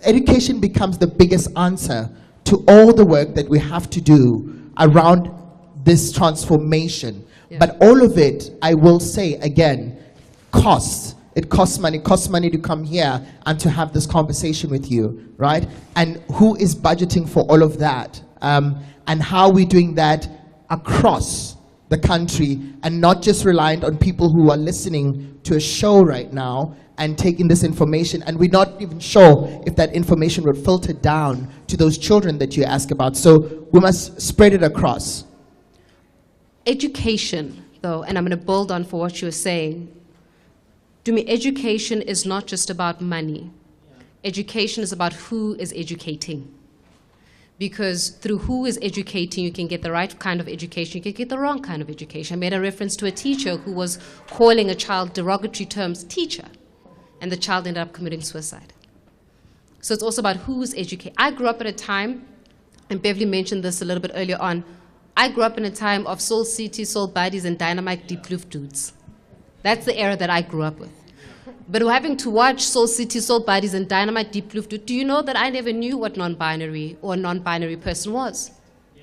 education becomes the biggest answer to all the work that we have to do around this transformation. Yeah. But all of it, I will say again, costs. It costs money. It costs money to come here and to have this conversation with you, right? And who is budgeting for all of that? And how are we doing that across the country and not just reliant on people who are listening to a show right now and taking this information, and we're not even sure if that information would filter down to those children that you ask about. So we must spread it across. Education, though, and I'm going to build on for what you were saying. To me, education is not just about money. Education is about who is educating. Because through who is educating, you can get the right kind of education, you can get the wrong kind of education. I made a reference to a teacher who was calling a child derogatory terms, teacher, and the child ended up committing suicide. So it's also about who's educating. I grew up at a time, and Beverly mentioned this a little bit earlier on, I grew up in a time of Soul City, Soul Buddies, and Dynamite Deep Blue dudes. That's the era that I grew up with. But having to watch Soul City, Soul Buddies, and Dynamite Deep Blue, do you know that I never knew what non-binary or non-binary person was?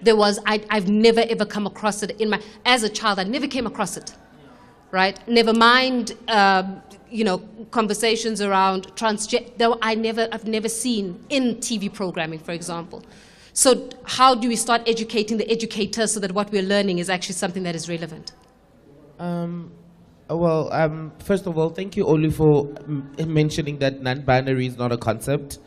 I've never ever come across it as a child. I never came across it, right? Never mind, conversations around transgender. I've never seen in TV programming, for example. So how do we start educating the educators so that what we're learning is actually something that is relevant? First of all, thank you, Olu, for mentioning that non-binary is not a concept.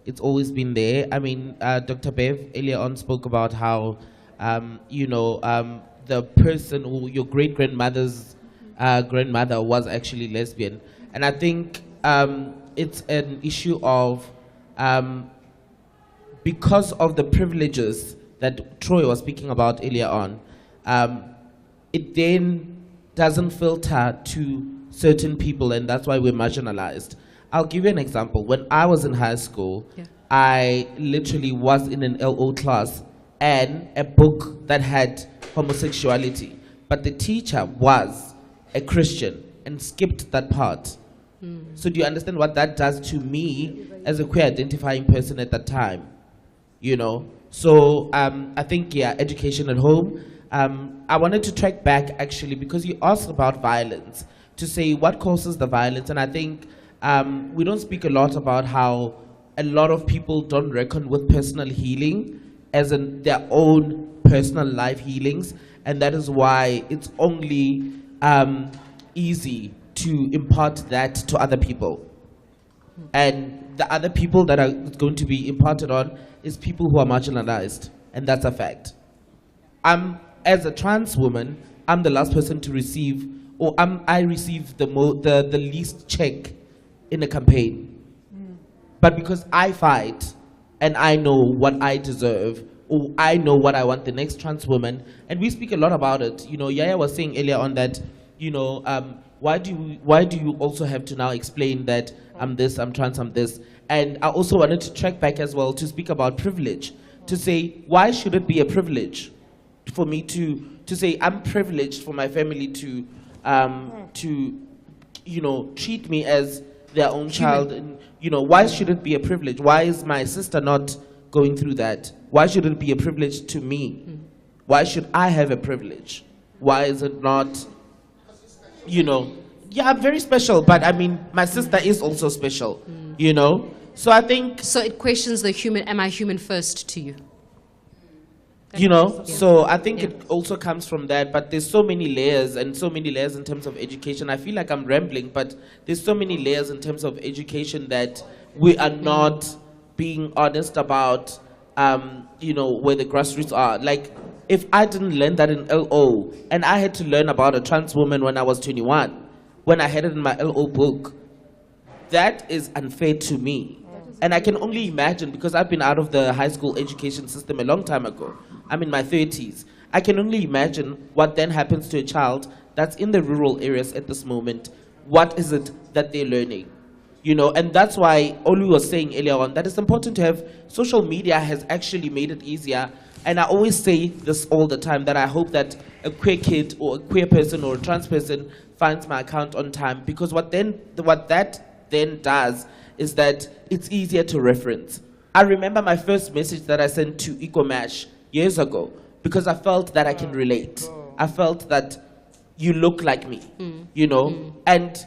It's always been there. I mean, Dr. Bev earlier on spoke about how, the person who your great-grandmother's grandmother was actually lesbian. And I think it's an issue of, because of the privileges that Troy was speaking about earlier on, it then doesn't filter to certain people, and that's why we're marginalized. I'll give you an example. When I was in high school, I literally was in an LO class and a book that had homosexuality, but the teacher was a Christian and skipped that part. So do you understand what that does to me as a queer identifying person at that time? So I think, education at home. I wanted to track back, actually, because you asked about violence, to say what causes the violence. And I think we don't speak a lot about how a lot of people don't reckon with personal healing as in their own personal life healings. And that is why it's only easy to impart that to other people. And the other people that are going to be imparted on is people who are marginalized. And that's a fact. As a trans woman, I'm the last person to receive, or I receive the least check in a campaign. But because I fight and I know what I deserve, or I know what I want the next trans woman, and we speak a lot about it. Yaya was saying earlier on that, why do you also have to now explain that I'm this, I'm trans, I'm this? And I also wanted to track back as well to speak about privilege, to say, why should it be a privilege for me to say I'm privileged for my family to treat me as their own child? And why should it be a privilege? Why is my sister not going through that? Why should it be a privilege to me? Why should I have a privilege? Why is it not, I'm very special, but I mean, my sister is also special, So I think... So it questions the human, am I human first to you? So I think it also comes from that, but there's so many layers and so many layers in terms of education. I feel like I'm rambling, but there's so many layers in terms of education that we are not being honest about, where the grassroots are. Like, if I didn't learn that in LO, and I had to learn about a trans woman when I was 21, when I had it in my LO book, that is unfair to me. And I can only imagine, because I've been out of the high school education system a long time ago. I'm in my 30s. I can only imagine what then happens to a child that's in the rural areas at this moment. What is it that they're learning? And that's why Olu was saying earlier on that it's important to have social media has actually made it easier. And I always say this all the time, that I hope that a queer kid or a queer person or a trans person finds my account on time, because what that then does is that it's easier to reference. I remember my first message that I sent to EcoMash years ago, because I felt that I can relate. I felt that you look like me, And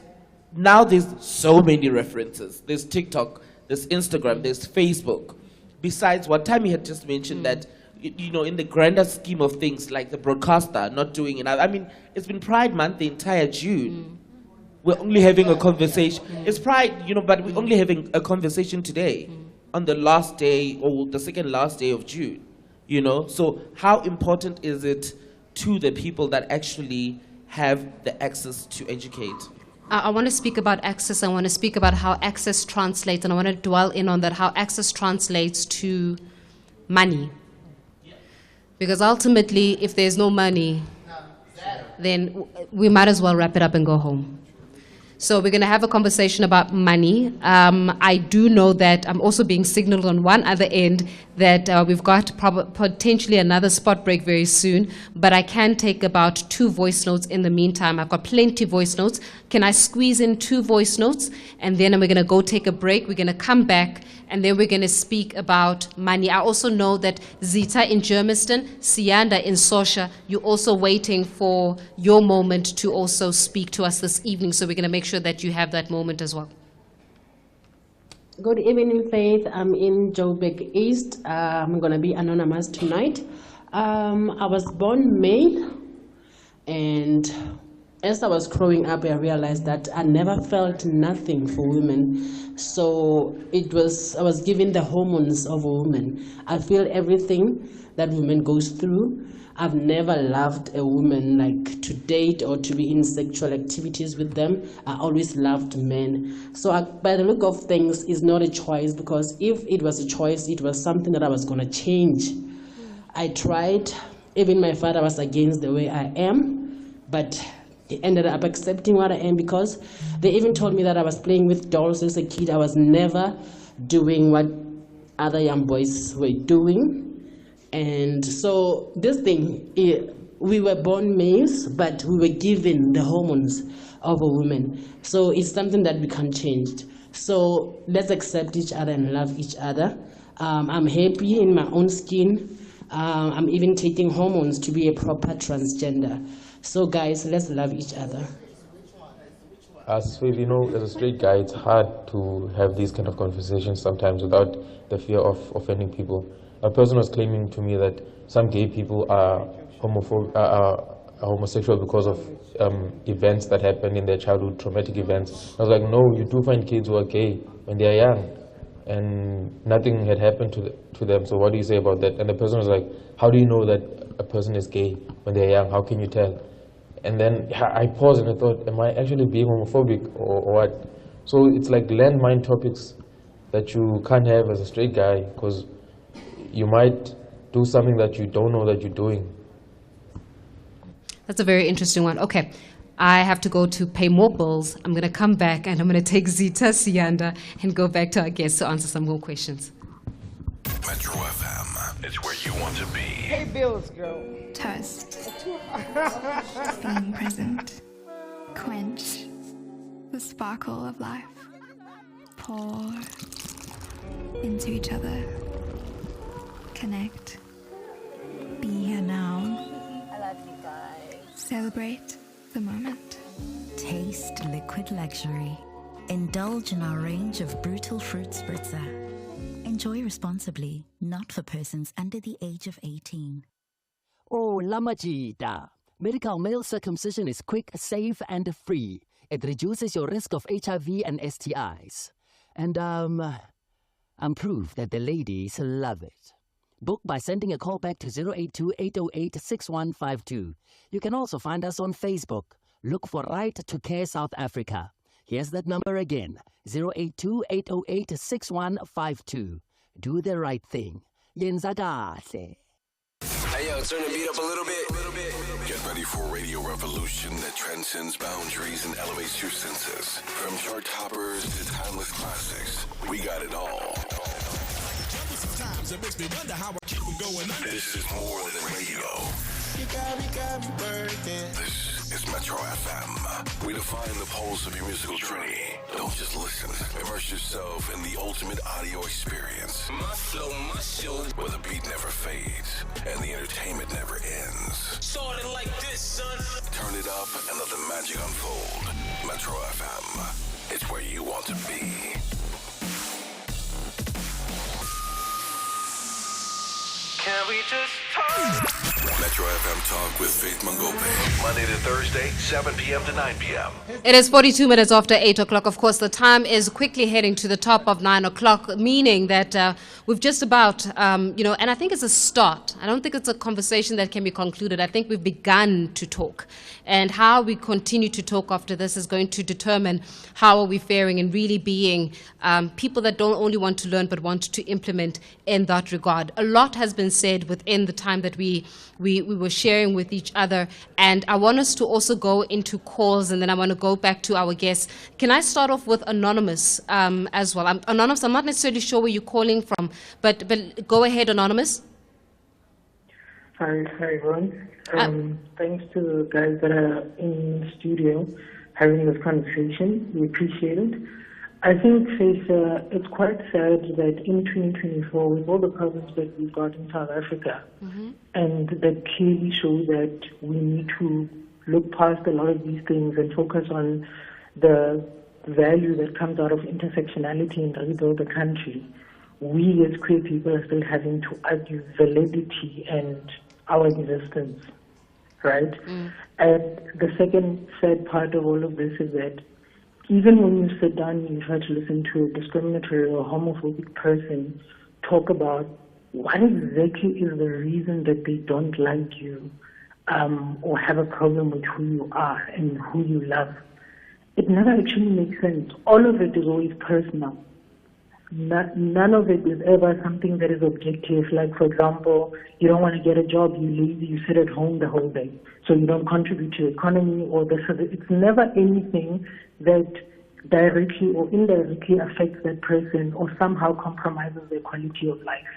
now there's so many references. There's TikTok, there's Instagram, there's Facebook. Besides what Tammy had just mentioned, that, in the grander scheme of things, like the broadcaster not doing it. I mean, it's been Pride Month the entire June. We're only having a conversation. It's Pride, but we're only having a conversation today on the last day or the second last day of June, So how important is it to the people that actually have the access to educate? I want to speak about access. I want to speak about how access translates, and I want to dwell in on that, how access translates to money. Because ultimately, if there's no money, then we might as well wrap it up and go home. So we're going to have a conversation about money. I do know that I'm also being signaled on one other end that we've got potentially another spot break very soon, but I can take about 2 voice notes in the meantime. I've got plenty of voice notes. Can I squeeze in 2 voice notes? And then we're going to go take a break. We're going to come back, and then we're going to speak about money. I also know that Zita in Germiston, Sianda in Sosha, you're also waiting for your moment to also speak to us this evening, so we're going to make sure that you have that moment as well. Good evening, Faith. I'm in Joburg East. I'm going to be anonymous tonight. I was born male, and as I was growing up, I realized that I never felt nothing for women. So I was given the hormones of a woman. I feel everything that women goes through. I've never loved a woman like to date or to be in sexual activities with them. I always loved men. So by the look of things, it's not a choice, because if it was a choice, it was something that I was going to change. I tried. Even my father was against the way I am, but he ended up accepting what I am, because they even told me that I was playing with dolls as a kid. I was never doing what other young boys were doing. And so this thing, we were born males, but we were given the hormones of a woman. So it's something that we can't change. So let's accept each other and love each other. I'm happy in my own skin. I'm even taking hormones to be a proper transgender. So guys, let's love each other. As well, as a straight guy, it's hard to have these kind of conversations sometimes without the fear of offending people. A person was claiming to me that some gay people are homosexual because of events that happened in their childhood, traumatic events. I was like, no, you do find kids who are gay when they are young, and nothing had happened to them, so what do you say about that? And the person was like, how do you know that a person is gay when they're young? How can you tell? And then I paused and I thought, am I actually being homophobic or what? So it's like landmine topics that you can't have as a straight guy, because you might do something that you don't know that you're doing. That's a very interesting one. Okay, I have to go to pay more bills. I'm going to come back and I'm going to take Zita Sianda and go back to our guests to answer some more questions. Metro FM, it's where you want to be. Pay bills, girl. Toast. Being present. Quench the sparkle of life. Pour into each other. Connect. Be here now. I love you guys. Celebrate the moment. Taste liquid luxury. Indulge in our range of brutal fruit spritzer. Enjoy responsibly, not for persons under the age of 18. Oh, Lamajita. Medical male circumcision is quick, safe, and free. It reduces your risk of HIV and STIs. And, I'm proof that the ladies love it. Book by sending a call back to 082-808-6152. You can also find us on Facebook. Look for Right to Care South Africa. Here's that number again, 082-808-6152. Do the right thing. Yenza kahle. Hey yo, turn the beat up a little bit. Get ready for a radio revolution that transcends boundaries and elevates your senses. From chart toppers to timeless classics, we got it all. This is more than radio. This is Metro FM. We define the pulse of your musical journey. Don't just listen. Immerse yourself in the ultimate audio experience. My flow, where the beat never fades and the entertainment never ends. Started like this, son. Turn it up and let the magic unfold. Metro FM. It's where you want to be. Can we just talk? Metro FM Talk with Faith Mangope. Monday to Thursday, 7 p.m. to 9 p.m. It is 42 minutes after 8 o'clock. Of course, the time is quickly heading to the top of 9 o'clock, meaning that we've just about, and I think it's a start. I don't think it's a conversation that can be concluded. I think we've begun to talk. And how we continue to talk after this is going to determine how are we faring and really being people that don't only want to learn but want to implement in that regard. A lot has been said within the time that we we were sharing with each other. And I want us to also go into calls, and then I want to go back to our guests. Can I start off with Anonymous as well? Anonymous, I'm not necessarily sure where you're calling from, but go ahead, Anonymous. Hi everyone. Thanks to the guys that are in the studio having this conversation. We appreciate it. I think it's quite sad that in 2024, with all the problems that we've got in South Africa, and that clearly show that we need to look past a lot of these things and focus on the value that comes out of intersectionality and rebuild the country, we as queer people are still having to argue validity and our existence, right? And the second sad part of all of this is that even when you sit down and you try to listen to a discriminatory or homophobic person talk about what exactly is the reason that they don't like you or have a problem with who you are and who you love, it never actually makes sense. All of it is always personal. None of it is ever something that is objective. Like, for example, you don't want to get a job, you lazy, you sit at home the whole day, so you don't contribute to the economy or this. It's never anything that directly or indirectly affects that person or somehow compromises their quality of life.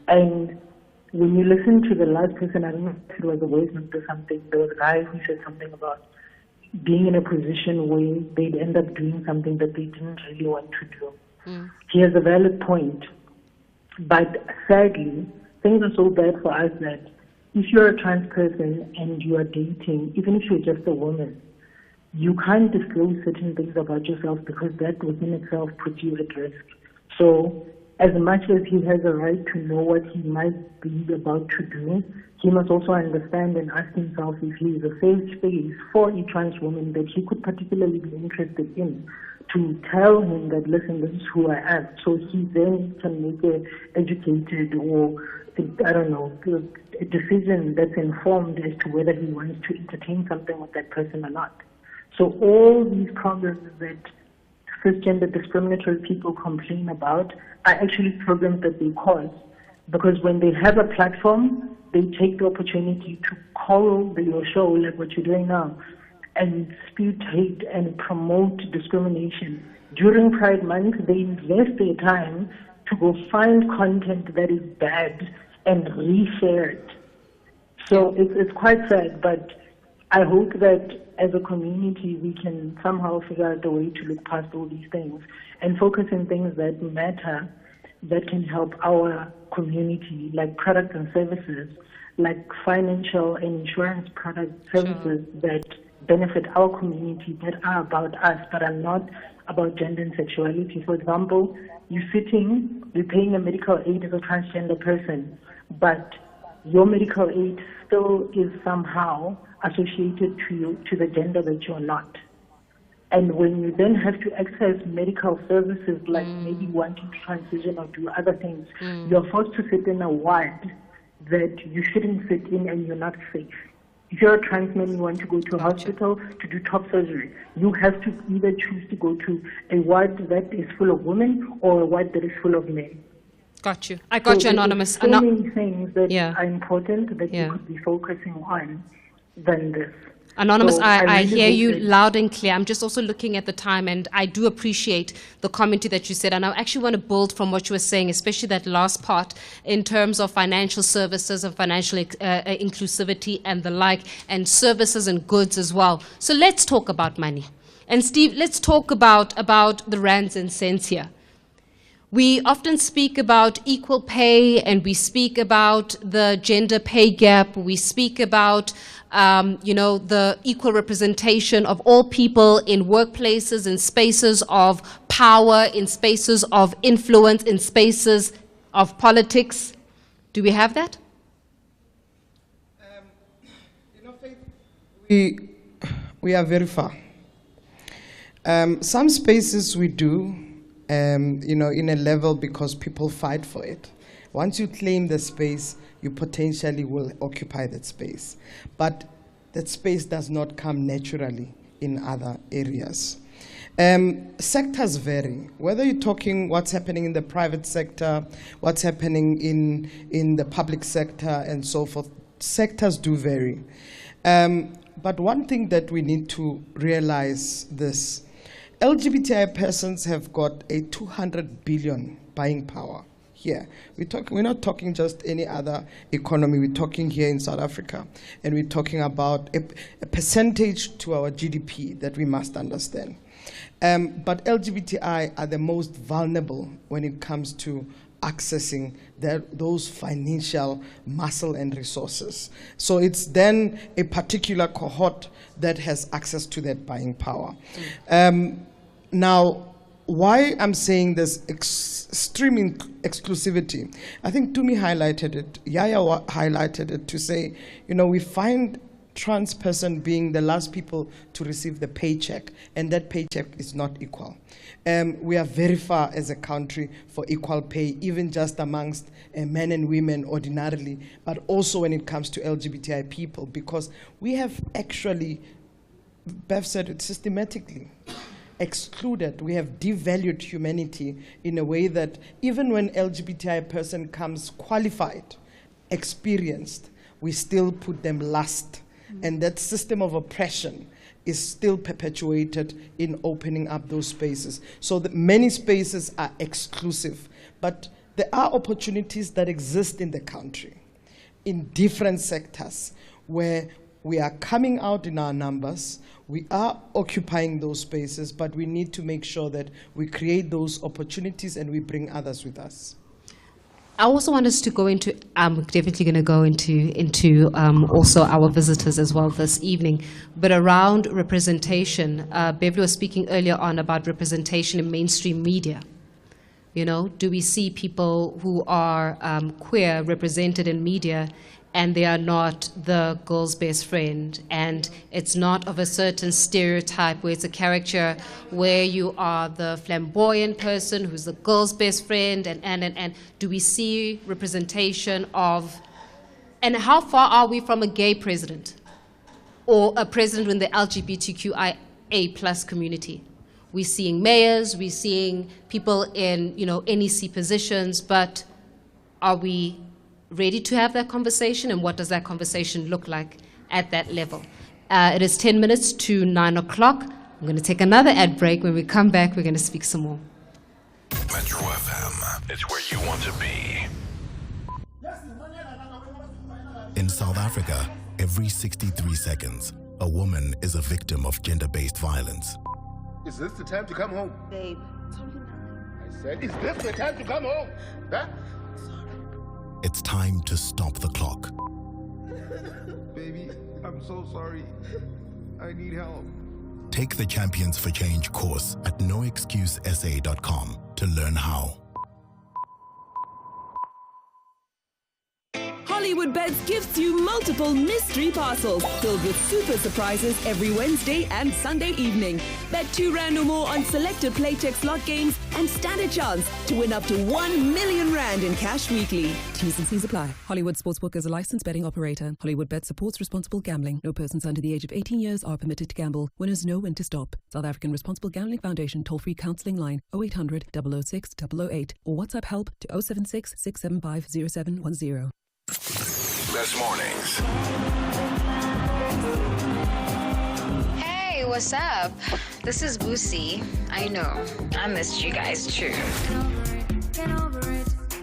And when you listen to the last person, I don't know if it was a voice note or something, there was a guy who said something about being in a position where they'd end up doing something that they didn't really want to do. He has a valid point, but sadly, things are so bad for us that if you're a trans person and you are dating, even if you're just a woman, you can't disclose certain things about yourself because that within itself puts you at risk. So as much as he has a right to know what he might be about to do, he must also understand and ask himself if he is a safe space for a trans woman that he could particularly be interested in, to tell him that, listen, this is who I am. So he then can make an educated or, I don't know, a decision that's informed as to whether he wants to entertain something with that person or not. So all these problems that cisgender discriminatory people complain about are actually problems that they cause, because when they have a platform, they take the opportunity to call your show, like what you're doing now, and spew hate and promote discrimination. During Pride Month, they invest their time to go find content that is bad and reshare it. So it's quite sad, but I hope that as a community we can somehow figure out a way to look past all these things and focus on things that matter, that can help our community, like products and services, like financial and insurance product services that benefit our community, that are about us, but are not about gender and sexuality. For example, you're paying a medical aid as a transgender person, but your medical aid still is somehow associated to the gender that you're not. And when you then have to access medical services, like maybe wanting to transition or do other things, you're forced to sit in a ward that you shouldn't sit in and you're not safe. If you're a trans man, you want to go to a hospital to do top surgery, you have to either choose to go to a ward that is full of women or a ward that is full of men. Got you. I got you, Anonymous. So many things that are important that you could be focusing on than this. Anonymous, So I really hear hope you that- loud and clear. I'm just also looking at the time, and I do appreciate the commentary that you said. And I actually want to build from what you were saying, especially that last part in terms of financial services and financial inclusivity and the like, and services and goods as well. So let's talk about money. And Steve, let's talk about the rands and cents here. We often speak about equal pay, and we speak about the gender pay gap. We speak about, the equal representation of all people in workplaces, in spaces of power, in spaces of influence, in spaces of politics. Do we have that? We are very far. Some spaces we do, in a level because people fight for it. Once you claim the space, you potentially will occupy that space. But that space does not come naturally in other areas. Sectors vary. Whether you're talking what's happening in the private sector, what's happening in the public sector, and so forth, sectors do vary. But one thing that we need to realize this, LGBTI persons have got a 200 billion buying power here. We're not talking just any other economy. We're talking here in South Africa, and we're talking about a percentage to our GDP that we must understand. But LGBTI are the most vulnerable when it comes to accessing those financial muscle and resources. So it's then a particular cohort that has access to that buying power. Now, why I'm saying this extreme exclusivity, I think Tumi highlighted it, Yaya highlighted it to say, we find trans person being the last people to receive the paycheck, and that paycheck is not equal. We are very far as a country for equal pay, even just amongst men and women ordinarily, but also when it comes to LGBTI people, because we have actually, Bev said it, systematically excluded, we have devalued humanity in a way that even when LGBTI person comes qualified, experienced, we still put them last. And that system of oppression is still perpetuated in opening up those spaces. So that many spaces are exclusive, but there are opportunities that exist in the country, in different sectors, where we are coming out in our numbers, we are occupying those spaces, but we need to make sure that we create those opportunities and we bring others with us. I also want us to go into, I'm definitely going to go into also our visitors as well this evening, but around representation. Beverly was speaking earlier on about representation in mainstream media. Do we see people who are queer represented in media, and they are not the girl's best friend, and it's not of a certain stereotype where it's a character where you are the flamboyant person who's the girl's best friend, and do we see representation of, and how far are we from a gay president or a president in the LGBTQIA plus community? We're seeing mayors, we're seeing people in NEC positions, but are we ready to have that conversation, and what does that conversation look like at that level? It is 10 minutes to 9 o'clock. I'm going to take another ad break. When we come back, we're going to speak some more. Metro FM, it's where you want to be. In South Africa, every 63 seconds, a woman is a victim of gender-based violence. Is this the time to come home? Babe, it's only 9. I said, is this the time to come home? Huh? It's time to stop the clock. Baby, I'm so sorry. I need help. Take the Champions for Change course at noexcusesa.com to learn how. Hollywood Bets gifts you multiple mystery parcels filled with super surprises every Wednesday and Sunday evening. Bet 2 rand or more on selected Playtech slot games and stand a chance to win up to 1 million rand in cash weekly. T's and C's apply. Hollywood Sportsbook is a licensed betting operator. Hollywood Bet supports responsible gambling. No persons under the age of 18 years are permitted to gamble. Winners know when to stop. South African Responsible Gambling Foundation toll-free counselling line 0800 006 008 or WhatsApp help to 076 675 0710. Best mornings. Hey, what's up? This is Boosie. I know, I missed you guys too.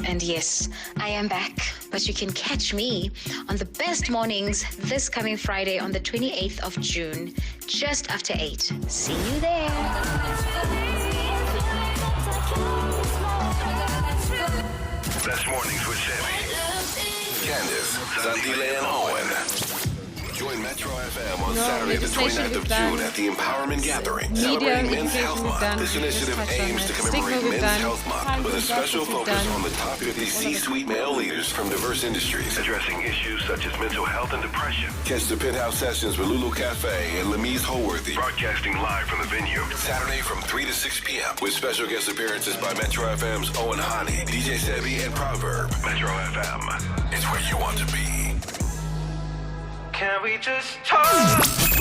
And yes, I am back, but you can catch me on the best mornings this coming Friday on the 28th of June, just after 8. See you there. Best mornings with Sammy, Candace, Zandile, and Owen. Join Metro FM on Saturday, the 29th of June at the Empowerment Gathering, celebrating Men's Health Month. This initiative aims to commemorate Men's Health Month with a special focus on the top 50 C-suite male leaders from diverse industries, addressing issues such as mental health and depression. Catch the Penthouse Sessions with Lulu Cafe and Lemise Holworthy, broadcasting live from the venue, Saturday from 3 to 6 p.m. with special guest appearances by Metro FM's Owen Hani, DJ Sebi, and Proverb. Metro FM, it's where you want to be. Can we just talk?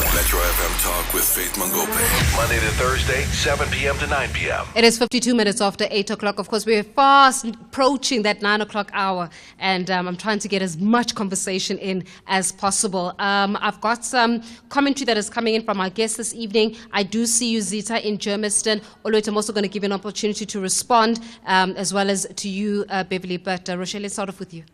Metro FM Talk with Faith Mangope. Monday to Thursday, 7 p.m. to 9 p.m. It is 52 minutes after 8 o'clock. Of course, we're fast approaching that 9 o'clock hour, and I'm trying to get as much conversation in as possible. I've got some commentary that is coming in from our guests this evening. I do see you, Zita, in Germiston. Always, I'm also going to give you an opportunity to respond, as well as to you, Beverly. But Rochelle, let's start off with you.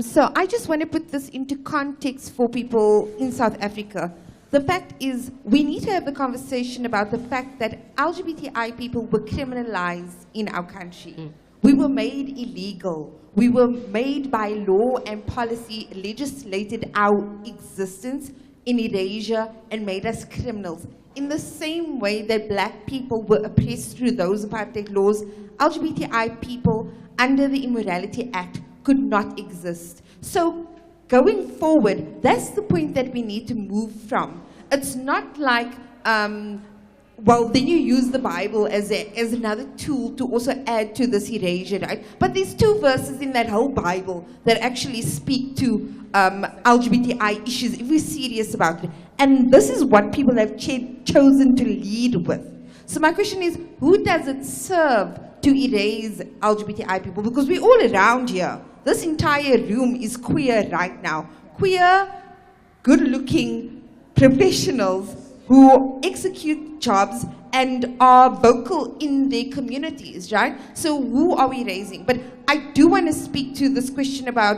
So I just want to put this into context for people in South Africa. The fact is, we need to have the conversation about the fact that LGBTI people were criminalized in our country. We were made illegal. We were made by law and policy, legislated our existence in erasure and made us criminals. In the same way that black people were oppressed through those apartheid laws, LGBTI people under the Immorality Act could not exist. So going forward, that's the point that we need to move from. It's not like, well, then you use the Bible as another tool to also add to this erasure, right? But there's two verses in that whole Bible that actually speak to LGBTI issues if we're serious about it. And this is what people have chosen to lead with. So my question is, who does it serve to erase LGBTI people? Because we're all around here. This entire room is queer right now. Queer, good-looking professionals who execute jobs and are vocal in their communities, right? So who are we raising? But I do want to speak to this question about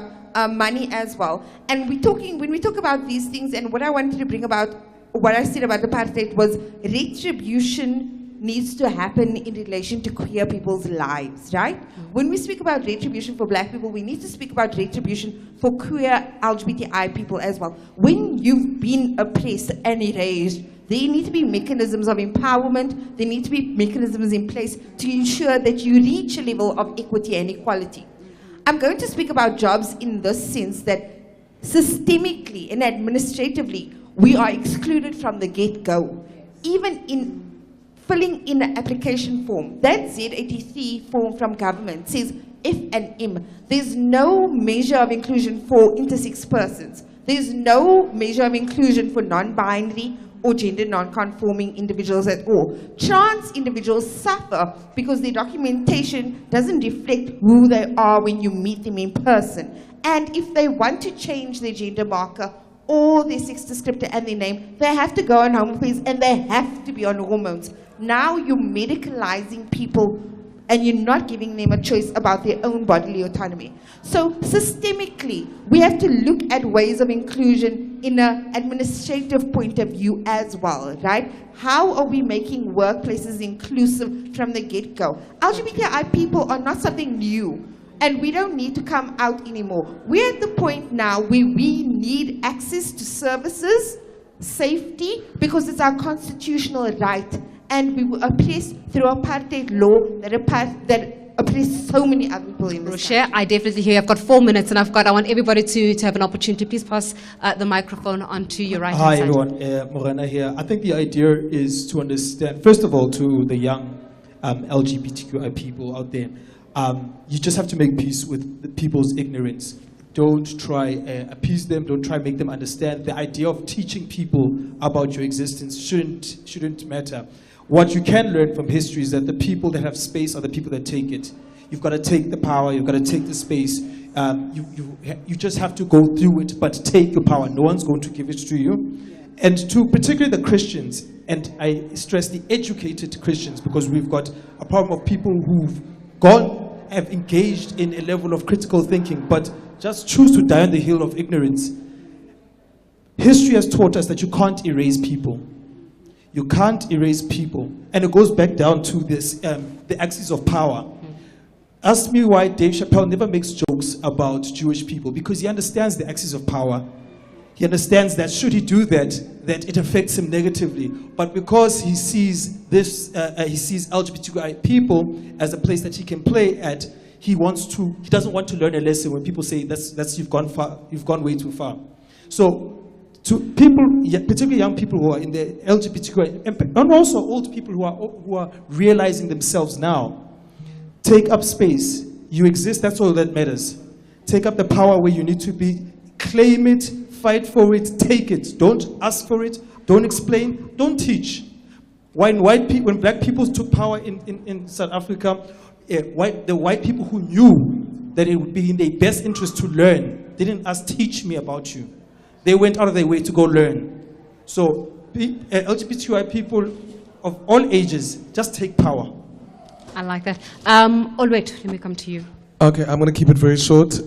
money as well. And when we talk about these things, and what I wanted to bring about, what I said about apartheid was retribution needs to happen in relation to queer people's lives, right? When we speak about retribution for black people, we need to speak about retribution for queer LGBTI people as well. When you've been oppressed and erased, there need to be mechanisms of empowerment, there need to be mechanisms in place to ensure that you reach a level of equity and equality. I'm going to speak about jobs in this sense that systemically and administratively, we are excluded from the get-go. Even in filling in an application form, that Z83 form from government says F and M. There's no measure of inclusion for intersex persons. There's no measure of inclusion for non-binary or gender non-conforming individuals at all. Trans individuals suffer because their documentation doesn't reflect who they are when you meet them in person. And if they want to change their gender marker or their sex descriptor and their name, they have to go on Homophobia and they have to be on hormones. Now you're medicalizing people and you're not giving them a choice about their own bodily autonomy. So systemically, we have to look at ways of inclusion in an administrative point of view as well, right? How are we making workplaces inclusive from the get-go? LGBTI people are not something new, and we don't need to come out anymore. We're at the point now where we need access to services, safety, because it's our constitutional right. And we were oppressed through apartheid law that oppressed so many other people in this Rochelle, I definitely hear you. I've got 4 minutes, and I want everybody to have an opportunity. Please pass the microphone on to your right hand side. Hi, everyone. Morena here. I think the idea is to understand, first of all, to the young LGBTQI people out there, you just have to make peace with the people's ignorance. Don't try appease them. Don't try make them understand. The idea of teaching people about your existence shouldn't matter. What you can learn from history is that the people that have space are the people that take it. You've got to take the power. You've got to take the space. You just have to go through it, but take your power. No one's going to give it to you. And to particularly the Christians, and I stress the educated Christians, because we've got a problem of people who've have engaged in a level of critical thinking, but just choose to die on the hill of ignorance. History has taught us that you can't erase people. You can't erase people. And it goes back down to this, the axis of power. Ask me why Dave Chappelle never makes jokes about Jewish people, because he understands the axis of power. He understands that should he do that it affects him negatively. But because he sees this, he sees LGBTQI people as a place that he can play at, he doesn't want to learn a lesson when people say that's you've gone way too far. So to people, particularly young people who are in the LGBTQI, and also old people who are realizing themselves now, take up space. You exist, that's all that matters. Take up the power where you need to be, claim it, fight for it, take it. Don't ask for it, don't explain, don't teach. When black people took power in South Africa, the white people who knew that it would be in their best interest to learn didn't ask, teach me about you. They went out of their way to go learn. So LGBTI people of all ages, just take power. I like that. Olwet, let me come to you. Okay, I'm going to keep it very short.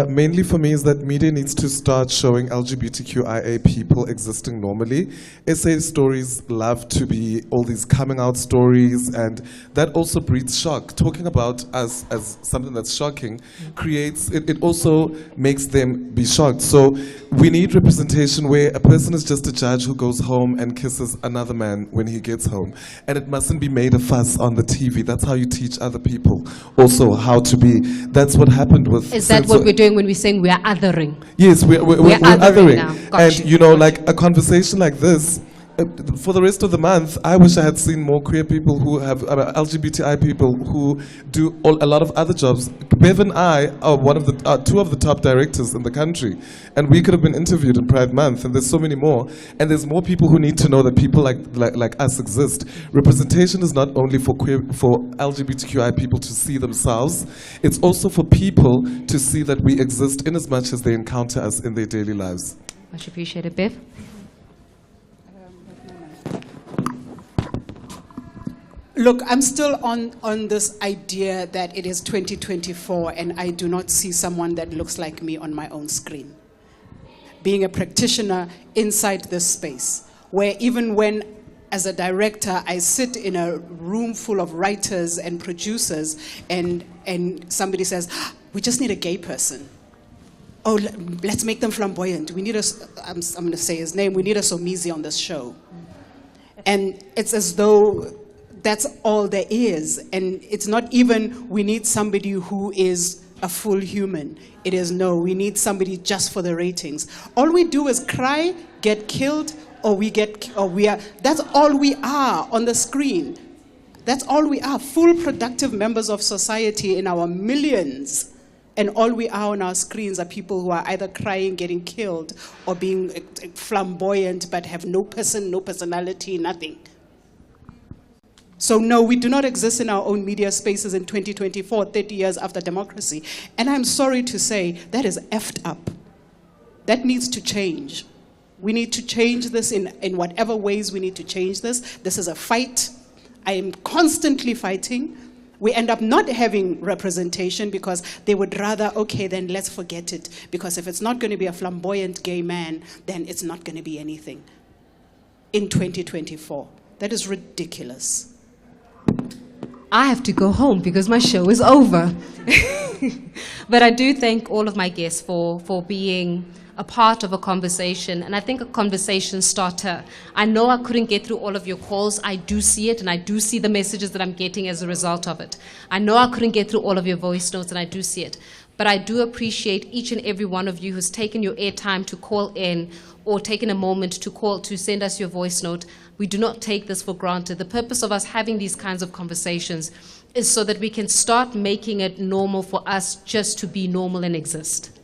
Mainly for me is that media needs to start showing LGBTQIA people existing normally. SA stories love to be all these coming out stories, and that also breeds shock. Talking about us as something that's shocking creates, it also makes them be shocked. So we need representation where a person is just a judge who goes home and kisses another man when he gets home. And it mustn't be made a fuss on the TV. That's how you teach other people also how to be. That's what happened with... Is that what we're doing when we're saying we are othering? Yes, we're othering. Now. And you know, like a conversation like this, for the rest of the month, I wish I had seen more queer people who have, LGBTI people who do a lot of other jobs. Bev and I are two of the top directors in the country, and we could have been interviewed in Pride Month, and there's so many more. And there's more people who need to know that people like us exist. Representation is not only for LGBTQI people to see themselves, it's also for people to see that we exist in as much as they encounter us in their daily lives. Much appreciated, Bev. Look, I'm still on this idea that it is 2024 and I do not see someone that looks like me on my own screen. Being a practitioner inside this space, where even when, as a director, I sit in a room full of writers and producers and somebody says, we just need a gay person. Oh, let's make them flamboyant. We need I'm going to say his name, we need a Somizi on this show. And it's as though that's all there is. And it's not even, we need somebody who is a full human. It is no, we need somebody just for the ratings. All we do is cry, get killed, that's all we are on the screen. That's all we are, full productive members of society in our millions. And all we are on our screens are people who are either crying, getting killed, or being flamboyant, but have no personality, nothing. So no, we do not exist in our own media spaces in 2024, 30 years after democracy. And I'm sorry to say, that is effed up. That needs to change. We need to change this in whatever ways we need to change this. This is a fight. I am constantly fighting. We end up not having representation because they would rather, okay, then let's forget it. Because if it's not going to be a flamboyant gay man, then it's not going to be anything in 2024. That is ridiculous. I have to go home because my show is over. But I do thank all of my guests for being a part of a conversation, and I think a conversation starter. I know I couldn't get through all of your calls. I do see it, and I do see the messages that I'm getting as a result of it. I know I couldn't get through all of your voice notes, and I do see it. But I do appreciate each and every one of you who's taken your airtime to call in or taken a moment to call to send us your voice note. We do not take this for granted. The purpose of us having these kinds of conversations is so that we can start making it normal for us just to be normal and exist.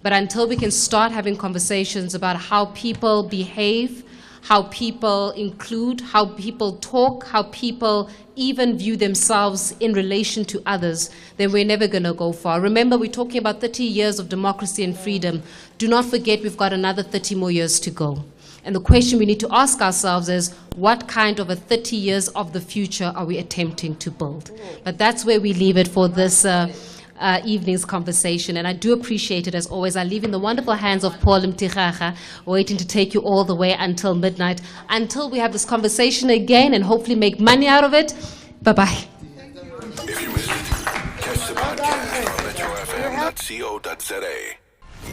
But until we can start having conversations about how people behave, how people include, how people talk, how people even view themselves in relation to others, then we're never going to go far. Remember, we're talking about 30 years of democracy and freedom. Do not forget we've got another 30 more years to go. And the question we need to ask ourselves is, what kind of a 30 years of the future are we attempting to build? But that's where we leave it for this evening's conversation, and I do appreciate it as always. I leave in the wonderful hands of Paul Mtiraga, waiting to take you all the way until midnight, until we have this conversation again and hopefully make money out of it. Bye-bye. If you missed it, catch the podcast on metrofm.co.za.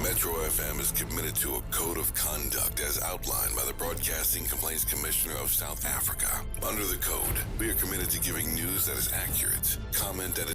Metro FM is committed to a code of conduct as outlined by the Broadcasting Complaints Commissioner of South Africa. Under the code, we are committed to giving news that is accurate, comment that is